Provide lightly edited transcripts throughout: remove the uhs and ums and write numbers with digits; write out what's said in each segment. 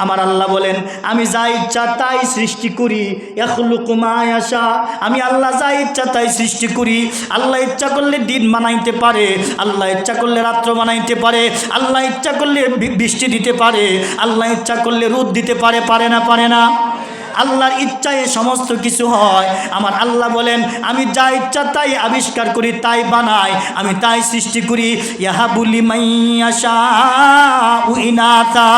আমার আল্লাহ বলেন আমি যা ইচ্ছা তাই সৃষ্টি করি, ইয়াখলুকু মা ইয়াশা। আমি আল্লাহ যা ইচ্ছা তাই সৃষ্টি করি। আল্লাহ ইচ্ছা করলে দিন বানাইতে পারে, আল্লাহ ইচ্ছা করলে রাত্র বানাইতে পারে, আল্লাহ ইচ্ছা করলে বৃষ্টি দিতে পারে, আল্লাহ ইচ্ছা করলে রোদ দিতে পারে, পারে না? পারে না? আল্লাহর ইচ্ছায় সমস্ত কিছু হয়। আমার আল্লাহ বলেন আমি যা ইচ্ছা তাই আবিষ্কার করি, তাই বানাই, আমি তাই সৃষ্টি করি। ইয়াহাবু লিমান ইয়াশাউ ইনাসা।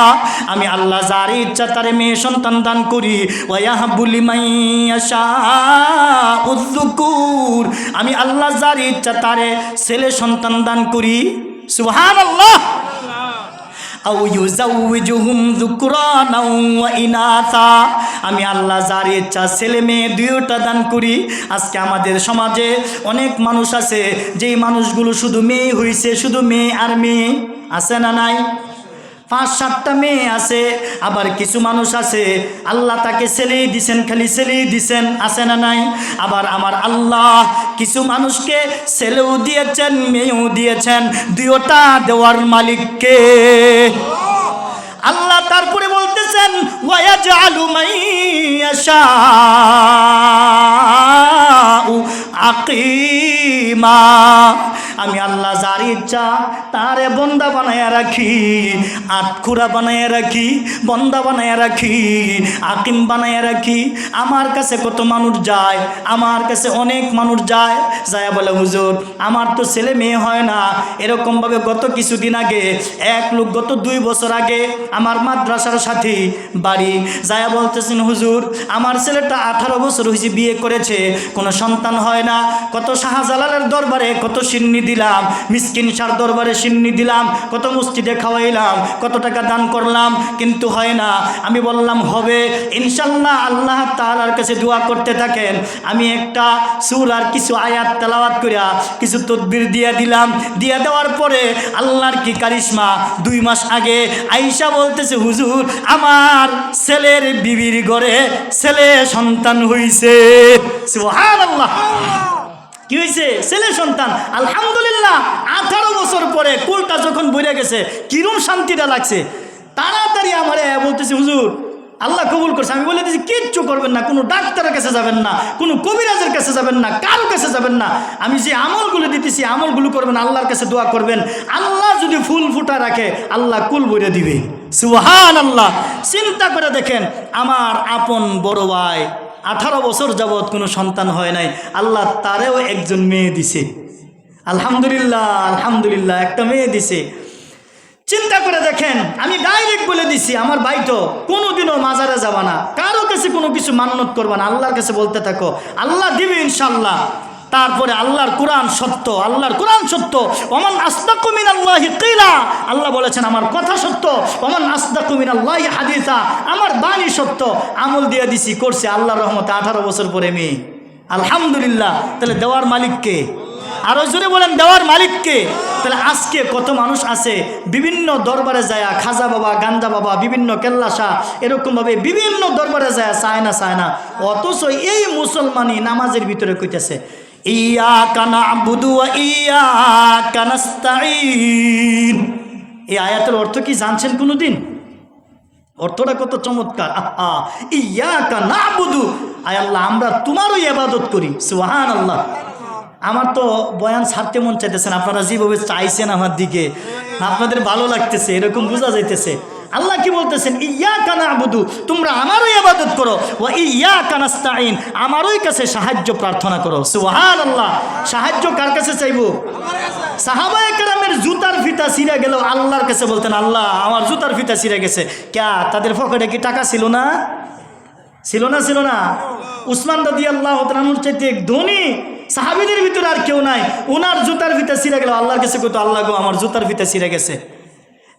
আমি আল্লাহ যার ইচ্ছা তারে মেয়ে সন্তান দান করি। ওয়া ইয়াহাবু লিমান ইয়াশাউ যুকুর। আমি আল্লাহ যার ইচ্ছা তারে ছেলে সন্তান দান করি। সুবহানাল্লাহ। আও ইউজাউযুহুম যুকরানা ওয়া ইনাসা। আমি আল্লাহ যার ইচ্ছা ছেলে মেয়ে দুইটা দান করি। আজকে আমাদের সমাজে অনেক মানুষ আছে যেই মানুষগুলো শুধু মেয়ে হইছে, শুধু মেয়ে আর মেয়ে, আছে না নাই? 5-7টা মেয়ে আছে। আবার কিছু মানুষ আছে আল্লাহ তাকে ছেলেই দিছেন, খালি ছেলেই দিছেন, আছে না নাই? আবার আমার আল্লাহ কিছু মানুষকে ছেলেও দিয়েছেন, মেয়েও দিয়েছেন, দুইটা দেওয়ার মালিককে আল্লাহ। তারপরে বলতেছেন ওয়ায়াজআলু মান ইয়াশাউ আকিমা। আমি আল্লাহ যার ইচ্ছা তারে বন্দা বানায়া রাখি, আটখুরা বানায়া রাখি, বন্দা বানায়া রাখি, আকিম বানায়া রাখি। আমার কাছে কত মানুষ যায়, আমার কাছে অনেক মানুষ যায়, যায় বলে হুজুর আমার তো ছেলে মেয়ে হয় না। এরকমভাবে গত কিছুদিন আগে এক লোক গত 2 বছর আগে আমার মাদ্রাসার সাথে বাড়ি যায় বলতেছেন হুজুর আমার ছেলেটা 18 বছর হয়েছে, বিয়ে করেছে, কোনো সন্তান হয় না। কত শাহজালালের দরবারে কত সিন্নি দিলাম, মিসকিন শার দরবারে সিন্নি দিলাম, কত মসজিদে খাওয়াইলাম, কত টাকা দান করলাম, কিন্তু হয় না। আমি বললাম হবে ইনশাল্লাহ, আল্লাহ তাআলার কাছে দোয়া করতে থাকেন। আমি একটা সূরার কিছু আয়াত তেলাওয়াত করিয়া কিছু তদবির দিয়ে দিলাম। দিয়ে দেওয়ার পরে আল্লাহর কি কারিশমা, 2 মাস আগে আয়েশা বলতেছে হুজুর আমার ছেলের বিবির ঘরে ছেলে সন্তান হইছে। সুবহানাল্লাহ। কি হয়েছে? ছেলে সন্তান। আলহামদুলিল্লাহ। 18 বছর পরে কোলটা যখন বইরে গেছে কিরম শান্তিটা লাগছে। তাড়াতাড়ি আমারে বলতেছে হুজুর আল্লাহ কবুল করছে। আমি বলে দিয়েছি কিচ্ছু করবেন না, কোনো ডাক্তারের কাছে যাবেন না, কোনো কবিরাজের কাছে যাবেন না, কারো কাছে যাবেন না। আমি যে আমলগুলো দিতেছি আমলগুলো করবেন, আল্লাহর কাছে দোয়া করবেন। আল্লাহ যদি ফুল ফুটা রাখে আল্লাহ কুল বইরে দিবে। সুবহানাল্লাহ। চিন্তা করে দেখেন আমার আপন বড় ভাই 18 বছর যাবৎ কোনো সন্তান হয় নাই, আল্লাহ তারেও একজন মেয়ে দিছে। আলহামদুলিল্লাহ, আলহামদুলিল্লাহ, একটা মেয়ে দিছে। চিন্তা করে দেখেন আমি ডাইরেক্ট বলে দিছি আমার ভাই তো কোনোদিনও মাজারে যাবা না, কারো কাছে কোনো কিছু মান্যত করবা না, আল্লাহর কাছে বলতে থাকো, আল্লাহ দিবে ইনশাল্লাহ। তারপরে আল্লাহর কোরআন সত্য, আল্লাহর কোরআন সত্য। ওমান আসদাকু মিনাল্লাহি কিলা। আল্লাহ বলেছেন আমার কথা সত্য। ওমান আসদাকু মিনাল্লাহি হাদিসা। আমার বাণী সত্য। আমল দিয়ে দিছি, করছে আল্লাহর রহমতে 18 বছর পরে মেয়ে। আলহামদুলিল্লাহ। তাহলে দেওয়ার মালিক কে? আরো জোরে বলেন দেওয়ার মালিক কে? তাহলে আজকে কত মানুষ আছে বিভিন্ন দরবারে যায়, খাজা বাবা, গান্দা বাবা, বিভিন্ন কেল্লাশা, এরকমভাবে বিভিন্ন দরবারে যায়, চায় না, অথচ এই মুসলমানই নামাজের ভিতরে কইতেছে ইয়াকা না'বুদু ওয়া ইয়াকা নাস্তাঈন। এই আয়াতের অর্থ কি জানছেন কোনোদিন? অর্থটা কত চমৎকার। ইয়াকা না'বুদু, আয় আল্লাহ আমরা তোমারই ইবাদত করি। সুবহানাল্লাহ। আমার তো বয়ান ছাড়তে মন চাইতেছেন, আপনারা যেভাবে চাইছেন আমার দিকে আপনাদের ভালো লাগতেছে, এরকম বোঝা যাইতেছে। আল্লাহ কি বলতেছেন? ইয়াকা না'বুদু, তোমরা আমারই ইবাদত করো, ওয়া ইয়াকা নাস্তাঈন, আমারই কাছে সাহায্য প্রার্থনা করো। সুবহানাল্লাহ। সাহায্য কার কাছে চাইবো? সাহাবায়ে কেরামের জুতার ফিতা ছিঁড়ে গেল আল্লাহর কাছে বলতেন আল্লাহ আমার জুতার ফিতা ছিঁড়ে গেছে। ক্যা তাদের পকেটে কি টাকা ছিল না? ছিল না? উসমান রাদিয়াল্লাহু তাআলা আনহুর চাইতে ধনী সাহাবীদের ভিতরে আর কেউ নাই। ওনার জুতার ফিতা ছিঁড়ে গেল, আল্লাহর কাছে কত আল্লাহ গো আমার জুতার ফিতা ছিঁড়ে গেছে।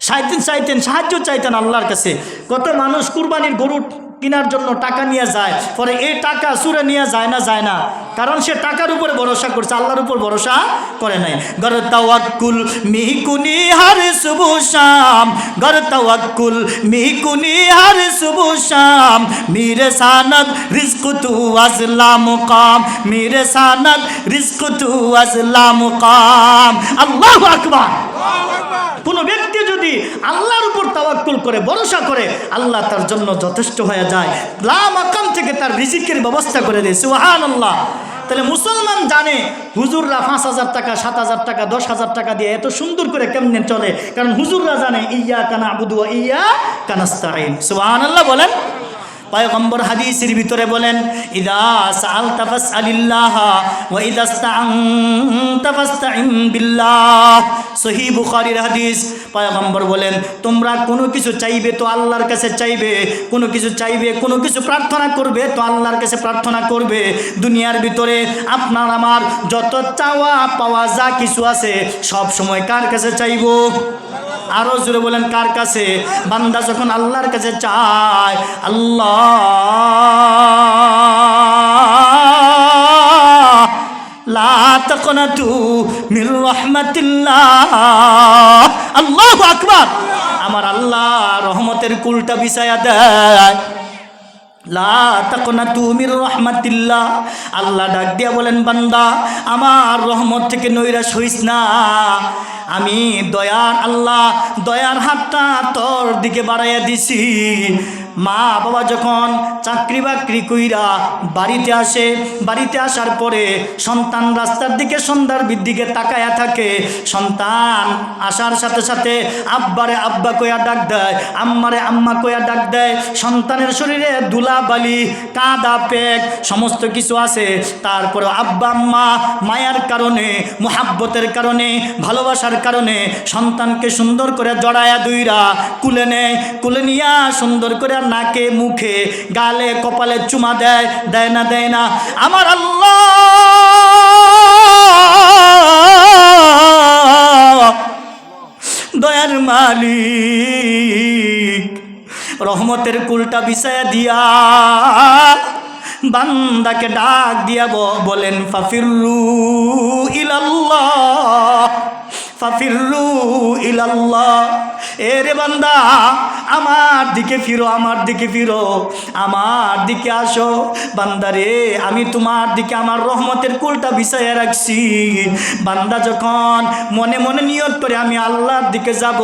চাইতেন সাহায্য চাইতেন আল্লাহর কাছে। কত মানুষ কুরবানির গরু কেনার জন্য টাকা নিয়ে যায়, পরে এই টাকা চুরে নিয়ে যায় না, কারণ সে টাকার উপরে ভরসা করছে, আল্লাহর উপর ভরসা করে নাই। গর তাওয়াক্কুল মিহিকুনি হার সুবহ শাম, গর তাওয়াক্কুল মিহিকুনি হার সুবহ শাম, মেরে সানদ রিজক তু আজলা মুকাম, মেরে সানদ রিজক তু আজলা মুকাম। আল্লাহু আকবার। করে, ভরসা করে, আল্লাহ তার জন্য যথেষ্ট হয়ে যায়, লা মাকাম থেকে তার রিজিকের ব্যবস্থা করে দেয়। সুবহানাল্লাহ। তাহলে মুসলমান জানে হুজুররা 5,000 টাকা, 7,000 টাকা, 10,000 টাকা দিয়ে এত সুন্দর করে কেমনে চলে, কারণ হুজুররা জানে ইয়্যাকা না'বুদু ওয়া ইয়্যাকা নাস্তাঈন। সুবহানাল্লাহ বলেন। পয়গম্বর হাদিসের ভিতরে বলেন, ইযা সাআলতা ফাসআলিল্লাহ ওয়া ইযা ইসতাআনতা ফাসতাঈন বিল্লাহ। সহিহ বুখারীর হাদিস। পয়গম্বর বলেন, তোমরা কোনো কিছু চাইবে তো আল্লাহর কাছে চাইবে, কোনো কিছু চাইবে, কোনো কিছু প্রার্থনা করবে তো আল্লাহর কাছে প্রার্থনা করবে। দুনিয়ার ভিতরে আপনার আমার যত চাওয়া পাওয়া যা কিছু আছে সব সময় কার কাছে চাইবো? আরো জোরে বলেন, কার কাছে? বান্দা যখন আল্লাহর কাছে চায়, আল্লাহ লা তাকনাতু মির রাহমাতিল্লাহ। আল্লাহু আকবার। আমার আল্লাহ রহমতের কুলটা বিছায়া দেয়। লা তাকনাতু মির রাহমাতিল্লাহ। আল্লাহ ডাক দিয়া বলেন, বান্দা আমার রহমত থেকে নৈরাশ হইস না, আমি দয়ার আল্লাহ দয়ার হাতটা তোর দিকে বাড়াইয়া দিছি। মা বাবা যখন চাকরি বাকরি কইরা বাড়িতে আসে, বাড়িতে আসার পরে সন্তান রাস্তার দিকে সন্ধ্যার দিকে তাকায়া থাকে, সন্তান আসার সাথে সাথে আব্বারে আব্বা কইয়া ডাক দেয়, আম্মারে আম্মা কইয়া ডাক দেয়। সন্তানের শরীরে ধুলা বালি কাদা পেক সমস্ত কিছু আছে, তারপরে আব্বা আম্মা মায়ার কারণে, মুহাব্বতের কারণে, ভালোবাসার কারণে সন্তানকে সুন্দর করে জড়ায়া দুইরা কুলে নেয়, কুলে নিয়া সুন্দর করে নাকে মুখে গালে কপালে চুমা দেয়, দেয় না দেয় না? আমার আল্লাহ দয়ার মালিক রহমতের কুলটা বিছায়া দিয়া বান্দাকে ডাক দিয়া বলেন, ফাফিরু ইলাল্লাহ, ফাফিরু ইলাল্লাহ। এরে বান্দা আমার দিকে ফিরো, আমার দিকে ফিরো, আমার দিকে আসো। বান্দারে আমি তোমার দিকে আমার রহমতের কুলটা বিছাইয়া রাখছি। বান্দা যখন মনে মনে নিয়ত করে আমি আল্লাহর দিকে যাব,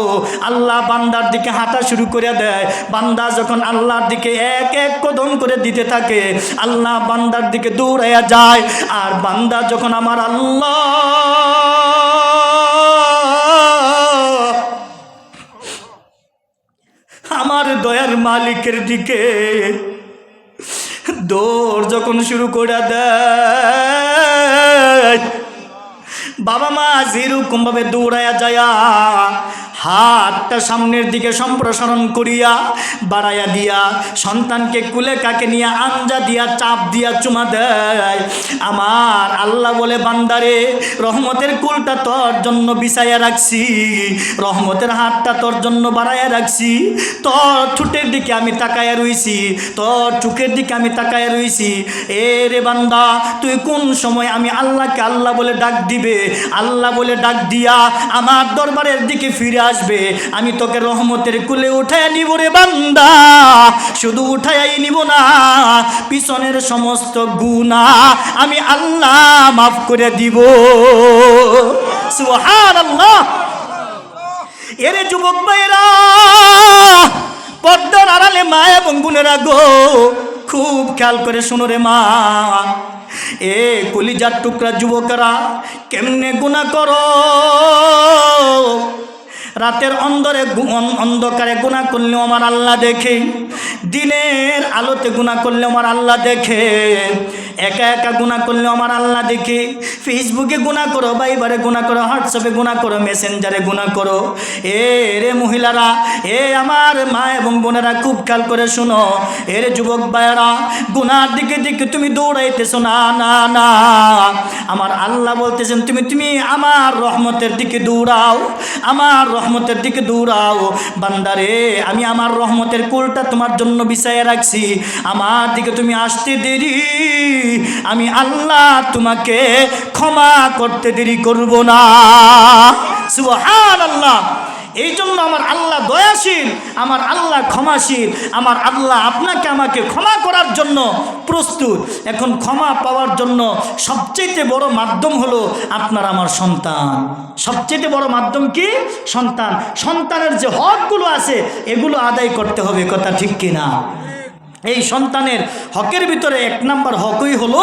আল্লাহ বান্দার দিকে হাঁটা শুরু করে দেয়। বান্দা যখন আল্লাহর দিকে এক এক কদম করে দিতে থাকে, আল্লাহ বান্দার দিকে দৌড়াইয়া যায়। আর বান্দা যখন আমার আল্লাহ আমার দয়ার মালিকের দিকে দৌড় যখন শুরু করে দেয়, বাবা মা যেরকম ভাবে দৌড়াইয়া যায়া হাতটা সামনের দিকে সম্প্রসারণ করিয়া বাড়াইয়া দিয়া সন্তানকে কুলে কাকে নিয়ে আঞ্জা দিয়া চাপ দিয়া চুমা দেয়, আমার আল্লাহ বলে, বান্দারে রহমতের কুলটা তোর জন্য বিছাইয়া রাখছি, রহমতের হাতটা তোর জন্য বাড়াইয়া রাখছি, তোর ঠোঁটের দিকে আমি তাকায়া রইছি, তোর চোখের দিকে আমি তাকায়া রইছি। এ রে বান্দা, তুই কোন সময় আমি আল্লাহকে আল্লাহ বলে ডাক দিবে, আল্লাহ বলে ডাক দিয়া আমার দরবারের দিকে ফিরে আসবে, আমি তোকে রহমতের কুলে উঠায় নিব রে বান্দা। শুধু উঠাই নিব না, পিছনের সমস্ত গুনাহ আমি আল্লাহ মাফ করে দিব। সুবহানাল্লাহ। এরে যুবক ভাইরা, পর্দার আড়ালে মা এবং বোনেরা গো, খুব খেয়াল করে শুনো রে মা। এ কলিজার টুকরা যুবকরা, কেমনে গুনাহ করো? রাতের অন্ধকারে গুনাহ করলেও আমার আল্লাহ দেখে, দিনের আলোতে গুনাহ করলেও আমার আল্লাহ দেখে, একা একা গুনাহ করলেও আমার আল্লাহ দেখে। ফেসবুকে গুনাহ করো, বাইবারে গুনাহ করো, হোয়াটসঅ্যাপে গুনাহ করো, মেসেঞ্জারে গুনাহ করো। এ রে মহিলারা, এ আমার মা এবং বোনেরা, খুব খেয়াল করে শুনো। এ রে যুবক ভাইয়েরা, গুনার দিকে দিকে তুমি দৌড়াইতেছো না, না না, আমার আল্লাহ বলতেছেন তুমি আমার রহমতের দিকে দৌড়াও, আমার রহমতের দিকে দৌড়াও। বান্দারে আমি আমার রহমতের কুলটা তোমার জন্য বিছাইয়া রাখছি, আমার দিকে তুমি আসতে দেরি, আমি আল্লাহ তোমাকে ক্ষমা করতে দেরি করব না। সুবহানাল্লাহ। এই জন্য আমার আল্লাহ আল্লাহ দয়াশীল, আমার আল্লাহ ক্ষমাশীল, আমার আল্লাহ আপনাকে আমাকে ক্ষমা করার জন্য প্রস্তুত। এখন ক্ষমা পাওয়ার জন্য সবচেয়ে বড় মাধ্যম হলো আপনার আমার সন্তান। সবচেয়ে বড় মাধ্যম কি? সন্তান। সন্তানের যে হকগুলো আছে এগুলো আদায় করতে হবে, কথা ঠিক কিনা? এই সন্তানের হকের ভিতরে 1 নাম্বার হকই হলো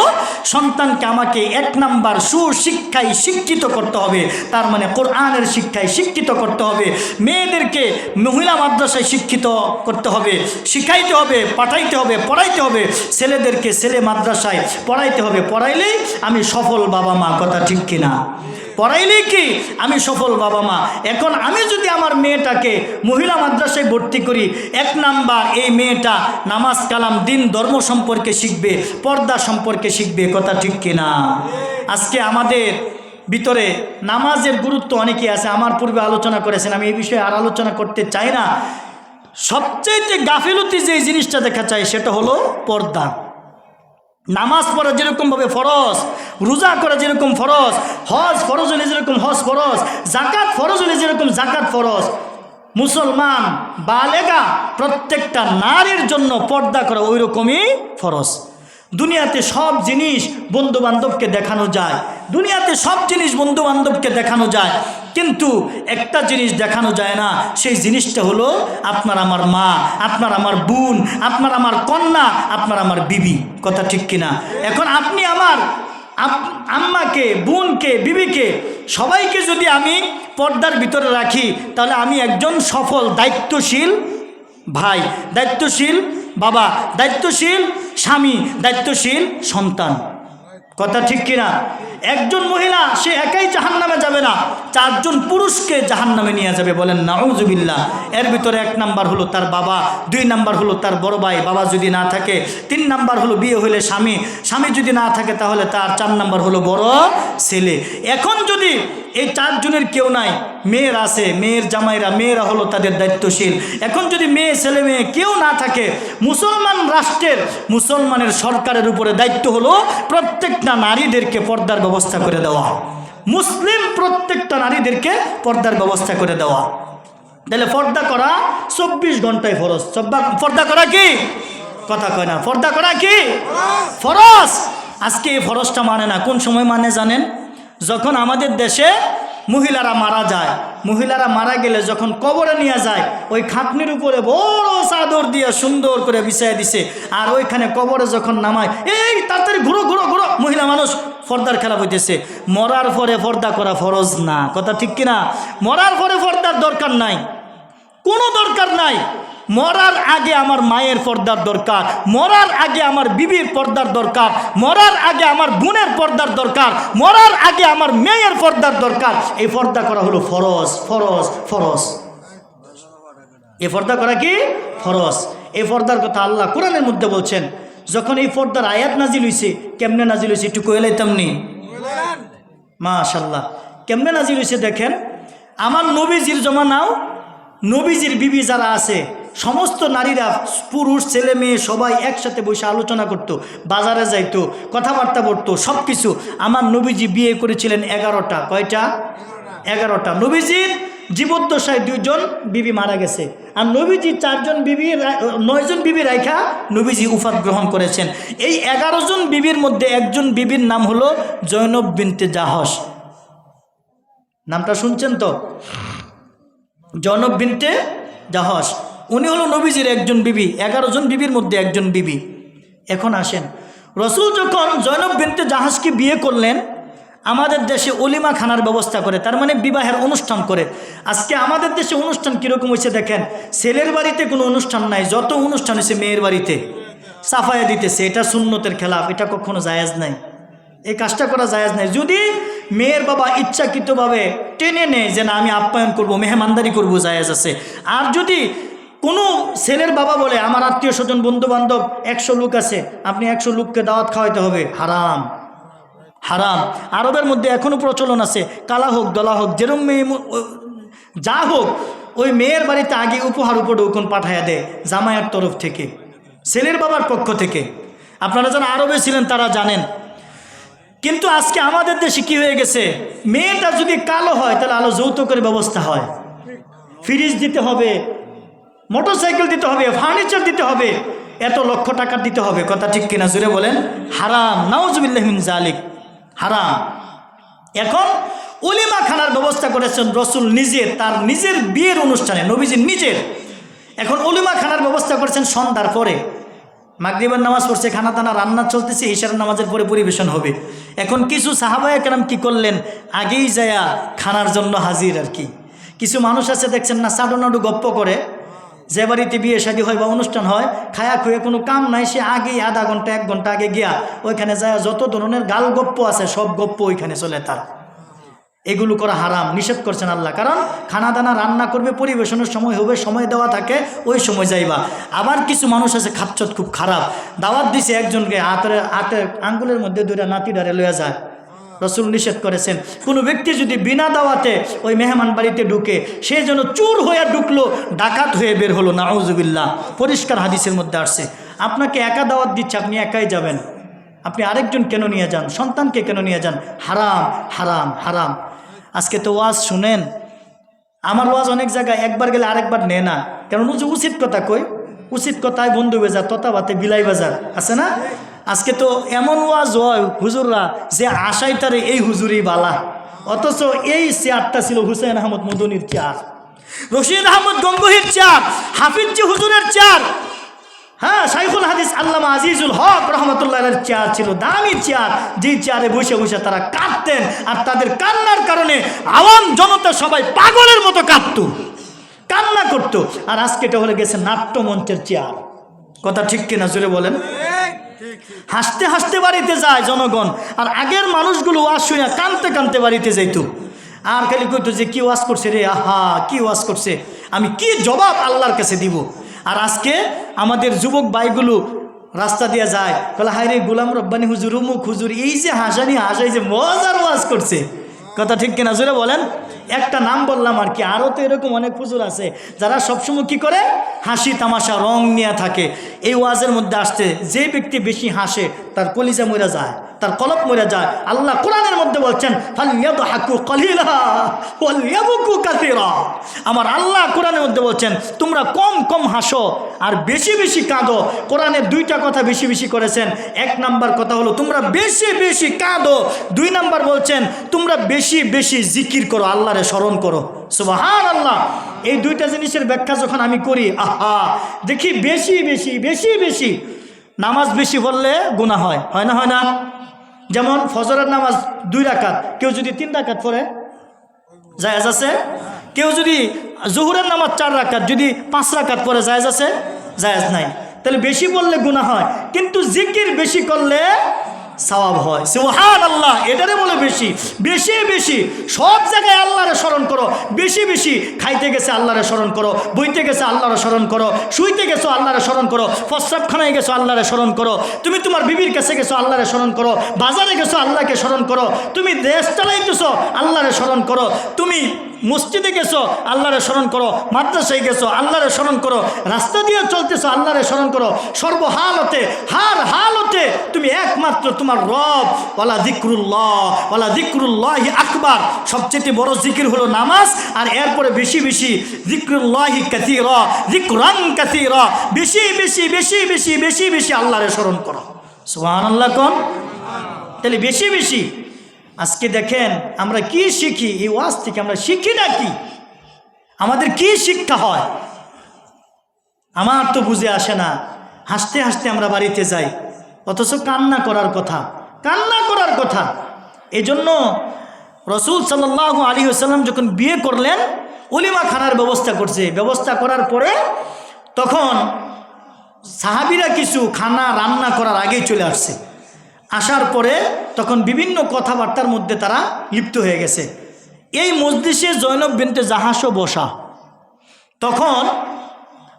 সন্তানকে আমাকে 1 নাম্বার সুশিক্ষায় শিক্ষিত করতে হবে। তার মানে কোরআনের শিক্ষায় শিক্ষিত করতে হবে। মেয়েদেরকে মহিলা মাদ্রাসায় শিক্ষিত করতে হবে, শিখাইতে হবে, পাঠাইতে হবে, পড়াইতে হবে। ছেলেদেরকে ছেলে মাদ্রাসায় পড়াইতে হবে। পড়াইলেই আমি সফল বাবা মা, কথা ঠিক কিনা? পড়াইলেই কি আমি সফল বাবা মা। এখন আমি যদি আমার মেয়েটাকে মহিলা মাদ্রাসায় ভর্তি করি, 1 নাম্বার এই মেয়েটা নামাজ কালাম দিন ধর্ম সম্পর্কে শিখবে, পর্দা সম্পর্কে শিখবে, কথা ঠিক কিনা? আজকে আমাদের ভিতরে নামাজের গুরুত্ব অনেকেই আছে, আমার পূর্বে আলোচনা করেছেন, আমি এই বিষয়ে আর আলোচনা করতে চাই না। সবচেয়ে গাফিলতি যে জিনিসটা দেখা চাই সেটা হলো পর্দা। নামাজ পড়া যেরকমভাবে ফরজ, রোজা করা যেরকম ফরজ, হজ ফরজ হলে যেরকম হজ ফরজ, জাকাত ফরজ হলে যেরকম জাকাত ফরজ, মুসলমান বালেগা প্রত্যেকটা নারীর জন্য পর্দা করা ওই রকমই ফরজ। দুনিয়াতে সব জিনিস বন্ধু বান্ধবকে দেখানো যায়, দুনিয়াতে সব জিনিস বন্ধু বান্ধবকে দেখানো যায়, কিন্তু একটা জিনিস দেখানো যায় না, সেই জিনিসটা হলো আপনার আমার মা, আপনার আমার বোন, আপনার আমার কন্যা, আপনার আমার বিবি, কথা ঠিক কিনা? এখন আপনি আমার আম্মাকে, বোনকে, বিবিকে সবাইকে যদি আমি পর্দার ভিতরে রাখি, তাহলে আমি একজন সফল দায়িত্বশীল ভাই, দায়িত্বশীল বাবা, দায়িত্বশীল স্বামী, দায়িত্বশীল সন্তান, কথা ঠিক কিনা? একজন মহিলা সে একাই জাহান্নামে যাবে না, 4 জন পুরুষকে জাহান্নামে নিয়ে যাবে, বলেন নাউজুবিল্লাহ। এর ভিতরে 1 নাম্বার হলো তার বাবা, 2 নাম্বার হলো তার বড় ভাই, বাবা যদি না থাকে, 3 নাম্বার হলো বিয়ে হলে স্বামী, স্বামী যদি না থাকে তাহলে তার 4 নাম্বার হলো বড় ছেলে। এখন যদি এই 4 জনের কেউ নাই, মেয়ের আছে, মেয়ের জামাইরা, মেয়েরা হলো তাদের দায়িত্বশীল। এখন যদি মেয়ে ছেলে মেয়ে কেউ না থাকে, মুসলমান রাষ্ট্রের, মুসলমানের সরকারের উপরে দায়িত্ব হলো প্রত্যেকটা নারীদেরকে পর্দার ব্যবস্থা করে দেওয়া, মুসলিম প্রত্যেকটা নারীদেরকে পর্দার ব্যবস্থা করে দেওয়া। তাহলে পর্দা করা 24 ঘন্টায় ফরজ। পর্দা করা কি? কথা কয় না। পর্দা করা কি ফরজ? আজকে এই ফরজটা মানে না। কোন সময় মানে জানেন? যখন আমাদের দেশে মহিলারা মারা যায়, মহিলারা মারা গেলে যখন কবরে নিয়ে যায়, ওই খাটনির উপরে বড় চাদর দিয়ে সুন্দর করে বিছাইয়া দিছে, আর ওইখানে কবরে যখন নামায়, এই তাড়াতাড়ি ঘুরো ঘুরো ঘুরো, মহিলা মানুষ পর্দার খেলা হইতেছে। মরার পরে পর্দা করা ফরজ না, কথা ঠিক কিনা? মরার পরে পর্দার দরকার নাই, কোনো দরকার নাই। মরার আগে আমার মায়ের পর্দার দরকার, মরার আগে আমার বিবির পর্দার দরকার, মরার আগে আমার বোনের পর্দার দরকার, মরার আগে আমার মেয়ের পর্দার দরকার। এই পর্দা করা হলো ফরজ, ফরজ, ফরজ। এই পর্দা করা কি ফরজ? এই পর্দার কথা আল্লাহ কোরআনের মধ্যে বলছেন। যখন এই পর্দার আয়াত নাজিল হইছে, কেমনে নাজিল হইছে একটু কইলাইতাম নি? মাশাআল্লাহ, কেমনে নাজিল হইছে দেখেন। আমার নবীজির জমানাও নবীজির বিবি যারা আছে সমস্ত নারীরা, পুরুষ ছেলে মেয়ে সবাই একসাথে বসে আলোচনা করত, বাজারে যাইতো, কথাবার্তা বলতো, সব কিছু। আমার নবীজি বিয়ে করেছিলেন 11টা। কয়টা? 11টা। নবীজির জীবদ্দশায় 2 জন বিবি মারা গেছে, আর নবীজি 4 জন বিবি, 9 জন বিবি রাইখা নবীজি উফাত গ্রহণ করেছেন। এই 11 জন বিবির মধ্যে একজন বিবির নাম হলো জয়নব বিনতে জাহশ। নামটা শুনছেন তো? জয়নব বিনতে জাহশ, উনি হলো নবীজির একজন বিবি, 11 জন বিবির মধ্যে একজন বিবি। এখন আসেন, রসুল যখন জয়নব বিনতে জাহাজকে বিয়ে করলেন, আমাদের দেশে অলিমা খানার ব্যবস্থা করে, তার মানে বিবাহের অনুষ্ঠান করে। আজকে আমাদের দেশে অনুষ্ঠান কীরকম হয়েছে দেখেন, ছেলের বাড়িতে কোনো অনুষ্ঠান নাই, যত অনুষ্ঠান হয়েছে মেয়ের বাড়িতে সাফায়া দিতেছে। এটা সুন্নতের খেলাফ, এটা কখনো জায়েজ নাই, এই কাজটা করা জায়েজ নাই। যদি মেয়ের বাবা ইচ্ছাকৃতভাবে টেনে নেয় যে না আমি আপ্যায়ন করব, মেহমানদারি করব, জায়েজ আছে। আর যদি কোনো ছেলের বাবা বলে আমার আত্মীয় স্বজন বন্ধু বান্ধব 100 লোক আছে, আপনি 100 লোককে দাওয়াত খাওয়াইতে হবে, হারাম, হারাম। আরবের মধ্যে এখনও প্রচলন আছে, কালা হোক দলা হোক, যেরকম মেয়ে যা হোক, ওই মেয়ের বাড়িতে আগে উপহার উপঢৌকন পাঠাইয়া দেয় জামাইয়ের তরফ থেকে, ছেলের বাবার পক্ষ থেকে। আপনারা যারা আরবে ছিলেন তারা জানেন। কিন্তু আজকে আমাদের দেশে কি হয়ে গেছে, মেয়েটা যদি কালো হয় তাহলে আলো যৌতুকের ব্যবস্থা হয়, ফ্রিজ দিতে হবে, মোটরসাইকেল দিতে হবে, ফার্নিচার দিতে হবে, এত লক্ষ টাকা দিতে হবে। কথা ঠিক কিনা জুড়ে বলেন? হারাম, নাউজুবিল্লাহি মিন যালিক, হারাম। এখন ওলিমা খানার ব্যবস্থা করেছেন রসুল নিজে, তার নিজের বিয়ের অনুষ্ঠানে, নবীজির নিজের। এখন ওলিমা খানার ব্যবস্থা করেছেন সন্ধ্যার পরে, মাগরিবের নামাজ পড়ছে, খানা দানা রান্না চলতেছে, ইশার নামাজের পরে পরিবেশন হবে। এখন কিছু সাহাবায়ে কেরাম কি করলেন, আগেই যায়া খানার জন্য হাজির আর কি। কিছু মানুষ আছে দেখছেন না, সাডুনাডু গপ্প করে, যে বাড়িতে বিয়ে শাদী হয় বা অনুষ্ঠান হয়, খায়া খুয়ে কোনো কাম নাই, সে আগেই আধা ঘন্টা 1 ঘন্টা আগে গিয়া ওইখানে যায় যত ধরনের গাল গপ্প আছে সব গপ্প ওইখানে চলে তার। এগুলো করা হারাম, নিষেধ করছেন আল্লাহ। কারণ খানা দানা রান্না করবে, পরিবেশনের সময় হবে, সময় দেওয়া থাকে, ওই সময় যাইবা। আবার কিছু মানুষ আছে খাচ্ছত খুব খারাপ, দাওয়াত দিছে একজনকে, হাতের আঙ্গুলের মধ্যে 2টা নাতি ডারে লইয়া যায়। রসুল নিষেধ করেছেন কোনো ব্যক্তি যদি বিনা দাওয়াতে ওই মেহমান বাড়িতে ঢুকে, সে যেন চুর হয়ে ঢুকলো, ডাকাত হয়ে বের হলো, নাউজুবিল্লাহ। পরিষ্কার হাদিসের মধ্যে আসছে। আপনাকে একা দাওয়াত দিচ্ছে, আপনি একাই যাবেন, আপনি আরেকজন কেন নিয়ে যান, সন্তানকে কেন নিয়ে যান? হারাম, হারাম, হারাম। আজকে তো ওয়াজ শুনেন, আমার ওয়াজ অনেক জায়গায় একবার গেলে আরেকবার নেয় না, কারণ উচিত কথা কই, উচিত কথায় বন্ধু বাজার, তথাবাতে বিলাই বাজার আছে না। আজকে তো এমন ওয়াজ হয় হুজুররা যে আশাই তারে এই হুজুরই বালা, অথচ এই চেয়ারটা ছিল হুসেন আহমদ মদনীর চেয়ার, রশিদ আহমদ গঙ্গোহীর চেয়ার, হাফিজজি হুজুরের চেয়ার, হ্যাঁ, শাইখুল হাদিস আল্লামা আজিজুল হক রহমতুল্লাহের চেয়ার ছিল, দামি চেয়ার, যেই চেয়ারে বসে বসে তারা কাঁদতেন, আর তাদের কান্নার কারণে আওয়াম জনতা সবাই পাগলের মতো কাঁদত, কান্না করত। আর আজকে এটা হলে গেছে নাট্যমঞ্চের চেয়ার। কথা ঠিক কিনা জোরে বলেন? হাসতে হাসতে বাড়িতে যায় জনগণ, আর আগের মানুষগুলো ওয়াজ শুনে কানতে কানতে বাড়িতে যাইত, আর খালি কইতো যে কি ওয়াজ করছে রে, আহা কি ওয়াজ করছে, আমি কি জবাব আল্লাহর কাছে দিব। আর আজকে আমাদের যুবক ভাইগুলো রাস্তা দিয়ে যায়, বলে হায় রে গোলাম রব্বানি হুজুর, উমুক হুজুর, এই যে হাসানি হাসাই যে মজার ওয়াজ করছে। কথা ঠিক কিনা জোরে বলেন? একটা নাম বললাম আর কি, আরও তো এরকম অনেক হুজুর আছে যারা সবসময় কি করে, হাসি তামাশা রং নিয়ে থাকে। এই ওয়াজের মধ্যে আসছে, যে ব্যক্তি বেশি হাসে তার কলিজা মরে যায়, তার কলব মরে যায়। আল্লাহ কোরআনের মধ্যে বলছেন ফালইয়াদহাকু কলিলা ওয়ালইয়াবকু কাসীরা। আমার আল্লাহ কোরআনের মধ্যে বলছেন তোমরা কম কম হাসো আর বেশি বেশি কাঁদো। কোরআনের 2টা কথা বেশি বেশি করেছেন। 1 নাম্বার কথা হলো তোমরা বেশি বেশি কাঁদো, 2 নাম্বার বলছেন তোমরা বেশি বেশি জিকির করো, আল্লাহরে স্মরণ করো। সুবহানাল্লাহ। এই 2টা জিনিসের ব্যাখ্যা যখন আমি করি, আহা দেখি বেশি বেশি বেশি বেশি নামাজ বেশি পড়লে গুনাহ হয়, হয় না? হয় না? যেমন ফজরের নামাজ 2 রাকাত, কেউ যদি 3 রাকাত পড়ে জায়েজ আছে। কেউ যদি জোহরের নামাজ 4 রাকাত যদি 5 রাকাত পড়ে জায়েজ আছে? জায়েজ নাই। তাহলে বেশি বললে গুনাহ হয়, কিন্তু জিকির বেশি করলে সওয়াব হয়। সুবহানাল্লাহ। এটারে বলে বেশি বেশি বেশি। সব জায়গায় আল্লাহরে স্মরণ করো, বেশি বেশি। খাইতে গেছে আল্লাহরে স্মরণ করো, বইতে গেছে আল্লাহরে স্মরণ করো, শুইতে গেছো আল্লাহরে স্মরণ করো, প্রস্রাবখানায় গেছো আল্লাহরে স্মরণ করো, তুমি তোমার বিবির কাছে গেছো আল্লাহরে স্মরণ করো, বাজারে গেছো আল্লাহকে স্মরণ করো, তুমি দেশ চালাইতেছো আল্লাহরে স্মরণ করো, তুমি মসজিদে গেছো আল্লাহরে স্মরণ করো, মাদ্রাসায় গেছো আল্লাহরে স্মরণ করো, রাস্তা দিয়ে চলতেছো আল্লাহরে স্মরণ করো। সর্বহালতে হার হালতে তুমি একমাত্র তোমার রব। ওয়ালা যিকরুল্লাহ ওয়ালা যিকরুল্লাহি আকবার। সবচেয়ে বড় জিকির হলো নামাজ, আর এরপরে বেশি বেশি যিকরুল্লাহি কাসীরা, যিকরান কাসীরা, বেশি বেশি বেশি বেশি বেশি বেশি আল্লাহরে স্মরণ করো। সুবহানাল্লাহ কোন? তাহলে বেশি বেশি। আজকে দেখেন আমরা কি শিখি এই ওয়াজ থেকে, আমরা শিখি না কি, আমাদের কি শিক্ষা হয় আমার তো বুঝে আসে না। হাসতে হাসতে আমরা বাড়িতে যাই, অথচ কান্না করার কথা, কান্না করার কথা। এই জন্য রসুল সাল্লাল্লাহু আলাইহি ওয়াসাল্লাম যখন বিয়ে করলেন, ওলিমা খানার ব্যবস্থা করছে। ব্যবস্থা করার পরে তখন সাহাবীরা কিছু খানা রান্না করার আগেই চলে আসছে। আসার পরে তখন বিভিন্ন কথাবার্তার মধ্যে তারা লিপ্ত হয়ে গেছে। এই মজলিসে জয়নব বিনতে জাহাসও বসা। তখন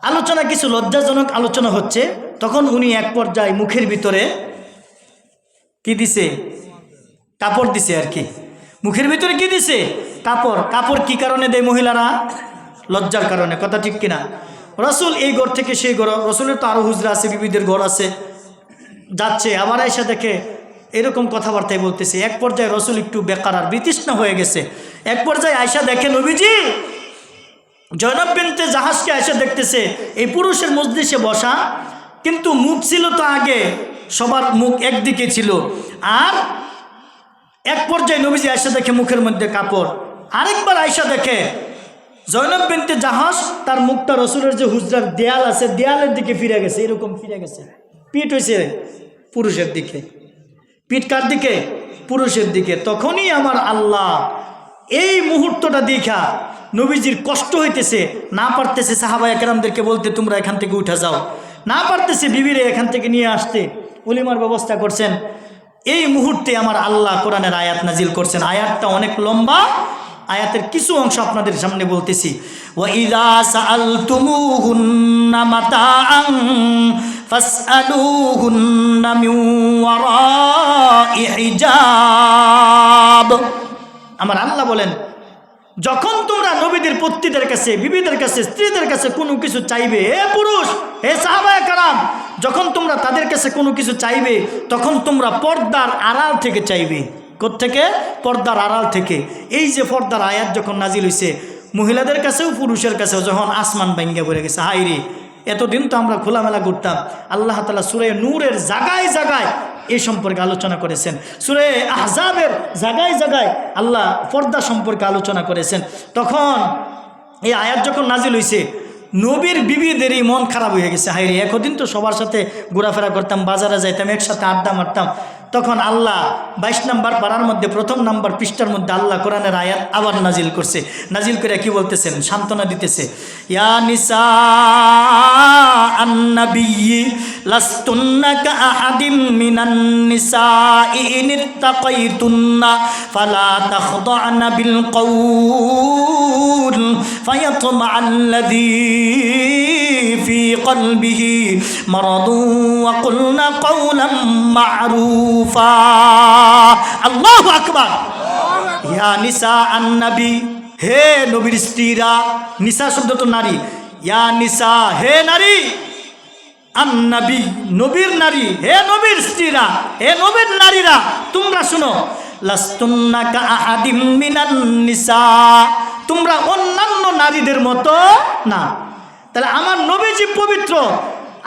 আলোচনা কিছু লজ্জাজনক আলোচনা হচ্ছে। তখন উনি এক পর্যায়ে মুখের ভিতরে কি দিছে? কাপড় দিছে আর কি। মুখের ভিতরে কি দিছে? কাপড়। কাপড় কি কারণে দেয় মহিলারা? লজ্জার কারণে। কথা ঠিক কিনা? রসুল এই ঘর থেকে সেই ঘর, রসুলের তো আরও হুজরা আছে, বিবিদের ঘর আছে, যাচ্ছে, আবার এসে দেখে এরকম কথাবার্তায় বলতেছে। এক পর্যায়ে রসুল একটু বেকার আর বিতৃষ্ণা হয়ে গেছে। এক পর্যায়ে আয়সা দেখে নবীজি জয়নব বিনতে জাহাজকে এসে দেখতেছে এই পুরুষের মজলিসে বসা, কিন্তু মুখ ছিল তো আগে সবার মুখ একদিকে ছিল, আর এক পর্যায়ে নবীজি আয়সা দেখে মুখের মধ্যে কাপড়, আরেকবার আয়সা দেখে জয়নব বিনতে জাহাজ তার মুখটা রসুলের যে হুজরার দেয়াল আছে দেয়ালের দিকে ফিরে গেছে, এরকম ফিরে গেছে, পিঠ হয়েছে পুরুষের দিকে। পিঠ কার দিকে? পুরুষের দিকে। তখনই আমার আল্লাহ এই মুহূর্তটা দেখা নবীজির কষ্ট হইতেছে, না পারতেছে সাহাবায়ে কেরামদেরকে বলতে তোমরা এখান থেকে উঠে যাও, না পারতেছে বিবিরে এখান থেকে নিয়ে আসতে, উলিমার ব্যবস্থা করছেন। এই মুহূর্তে আমার আল্লাহ কোরআনের আয়াত নাজিল করছেন। আয়াতটা অনেক লম্বা, আয়াতের কিছু অংশ আপনাদের সামনে বলতেছি। ওয়াইযা সাআলতুমুহুন্না মাতাআন ফাসআলুহুন্না মিন ওয়ারাই হিজাব। আমার আল্লাহ বলেন, যখন তোমরা নবীদের পত্নীদের কাছে, বিবিদের কাছে, স্ত্রীদের কাছে কোনো কিছু চাইবে, হে পুরুষ, হে সাহাবায়ে কেরাম, যখন তোমরা তাদের কাছে কোনো কিছু চাইবে তখন তোমরা পর্দার আড়াল থেকে চাইবে। কোত্থেকে? পর্দার আড়াল থেকে। এই যে পর্দার আয়াত যখন নাজিল হয়েছে, মহিলাদের কাছেও পুরুষের কাছেও যখন আসমান ভাঙ্গা পড়ে গেছে, হাইরে এতদিন তো আমরা খোলামেলা ঘুরতাম। আল্লাহ তাআলা সূরা নূরের জায়গায় জায়গায় এই সম্পর্কে আলোচনা করেছেন, সূরা আহজাবের জায়গায় জায়গায় আল্লাহ পর্দা সম্পর্কে আলোচনা করেছেন। তখন এই আয়াত যখন নাজিল হয়েছে, নবীর বিবিদেরই মন খারাপ হয়ে গেছে, হাইরে একদিন তো সবার সাথে ঘোরাফেরা করতাম, বাজারে যাইতাম, একসাথে আড্ডা মারতাম। তখন আল্লাহ 22 নম্বর পারার মধ্যে 1ম নম্বর পৃষ্ঠার মধ্যে আল্লাহ কোরআনের আয়াত আবার নাজিল করছে। নাজিল করে কি বলতেছেন? সান্ত্বনা দিতেছে, ইয়া নিসা আন-নবী লাস্তুন্না কাআহাদিম মিনান নিসাই ইন ইত্তাকাইতুন্না ফালা তাখদা'না বিল কওল ফায়াতমা'আল্লাযী ফি কলবিহি মারাদু ওয়া কুলনা কওলাম মা'রুফা। আল্লাহু আকবার। ইয়া নিসা আন-নবী, হে নবীর স্ত্রীরা, নিসা শব্দ তো নারী, ইয়া নিসা, হে নারী, আন-নবী, নবীর নারী, হে নবীর স্ত্রীরা, হে নবীর নারীরা, তোমরা শুনো, লাস্তুন্না কাআহাদিম মিনান নিসা, তোমরা অন্যান্য নারীদের মতো না। তাহলে আমার নবীজি পবিত্র,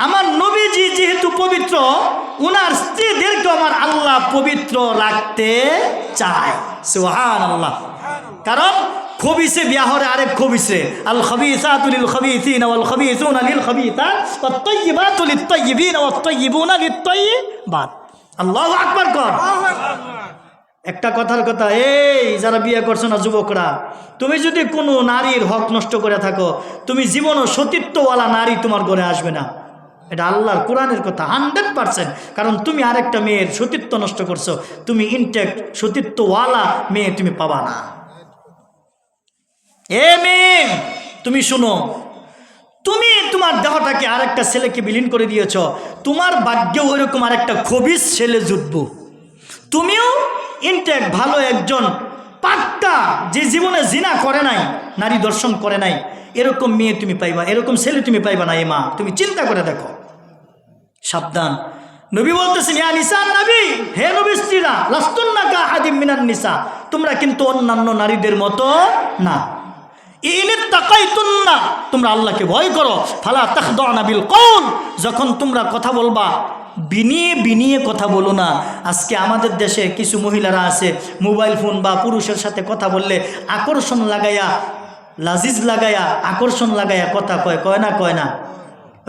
আমার নবীজি যেহেতু পবিত্র, উনার স্ত্রীদেরকে আমার আল্লাহ পবিত্র রাখতে চায়। সুবহানাল্লাহ। কারণ খবিসে বিয়া হরে আরেক খবিসে, আল খবিসাতু লিল খবিসিনা ওয়াল খবিসুনা লিল খবিসাত ওয়াত তাইয়িবাতু লিত তাইয়িবিনা ওয়াত তাইয়িবুনা লিত তাইয়িবাত। আল্লাহু আকবার কর। একটা কথার কথা, এই যারা বিয়ে করছো না যুবকরা, তুমি যদি কোনো নারীর হক নষ্ট করে থাকো, তুমি জীবনও সতীত্বওয়ালা নারী তোমার ঘরে আসবে না। এটা আল্লাহর কোরআনের কথা 100%। কারণ তুমি আরেকটা মেয়ের সতীত্ব নষ্ট করছো, তুমি ইনটেক্ট সতীত্বওয়ালা মেয়ে তুমি পাবা না। এ মেয়ে, তুমি শুনো, তুমি তোমার দেহটাকে আরেকটা ছেলেকে বিলীন করে দিয়েছ, তোমার ভাগ্যে ওইরকম আরেকটা খবিস ছেলে জুটবো। তুমিও ইনটেক্ট ভালো একজন পাক্কা, যে জীবনে জিনা করে নাই, নারী দর্শন করে নাই, এরকম মেয়ে তুমি পাইবা, এরকম ছেলে তুমি পাইবা না। এ মা, তুমি চিন্তা করে দেখো, সাবধান। নবী বলতেছেন, ইয়া নিসা নবী, হে নবীর স্ত্রীরা, লাস্তুন্না কাআহাদিম মিনান নিসা, তোমরা কিন্তু অন্যান্য নারীদের মতো না। ইন ইত্তাকাইতুন্না, তোমরা আল্লাহকে ভয় করো, ফালা তাখদা'না বিল কওল, যখন তোমরা কথা বলবা বিনিয়ে বিনিয়ে কথা বলো না। আজকে আমাদের দেশে কিছু মহিলারা আছে, মোবাইল ফোন বা পুরুষের সাথে কথা বললে আকর্ষণ লাগাইয়া, লাজিজ লাগাইয়া, আকর্ষণ লাগাইয়া কথা কয়, কয় না, কয় না।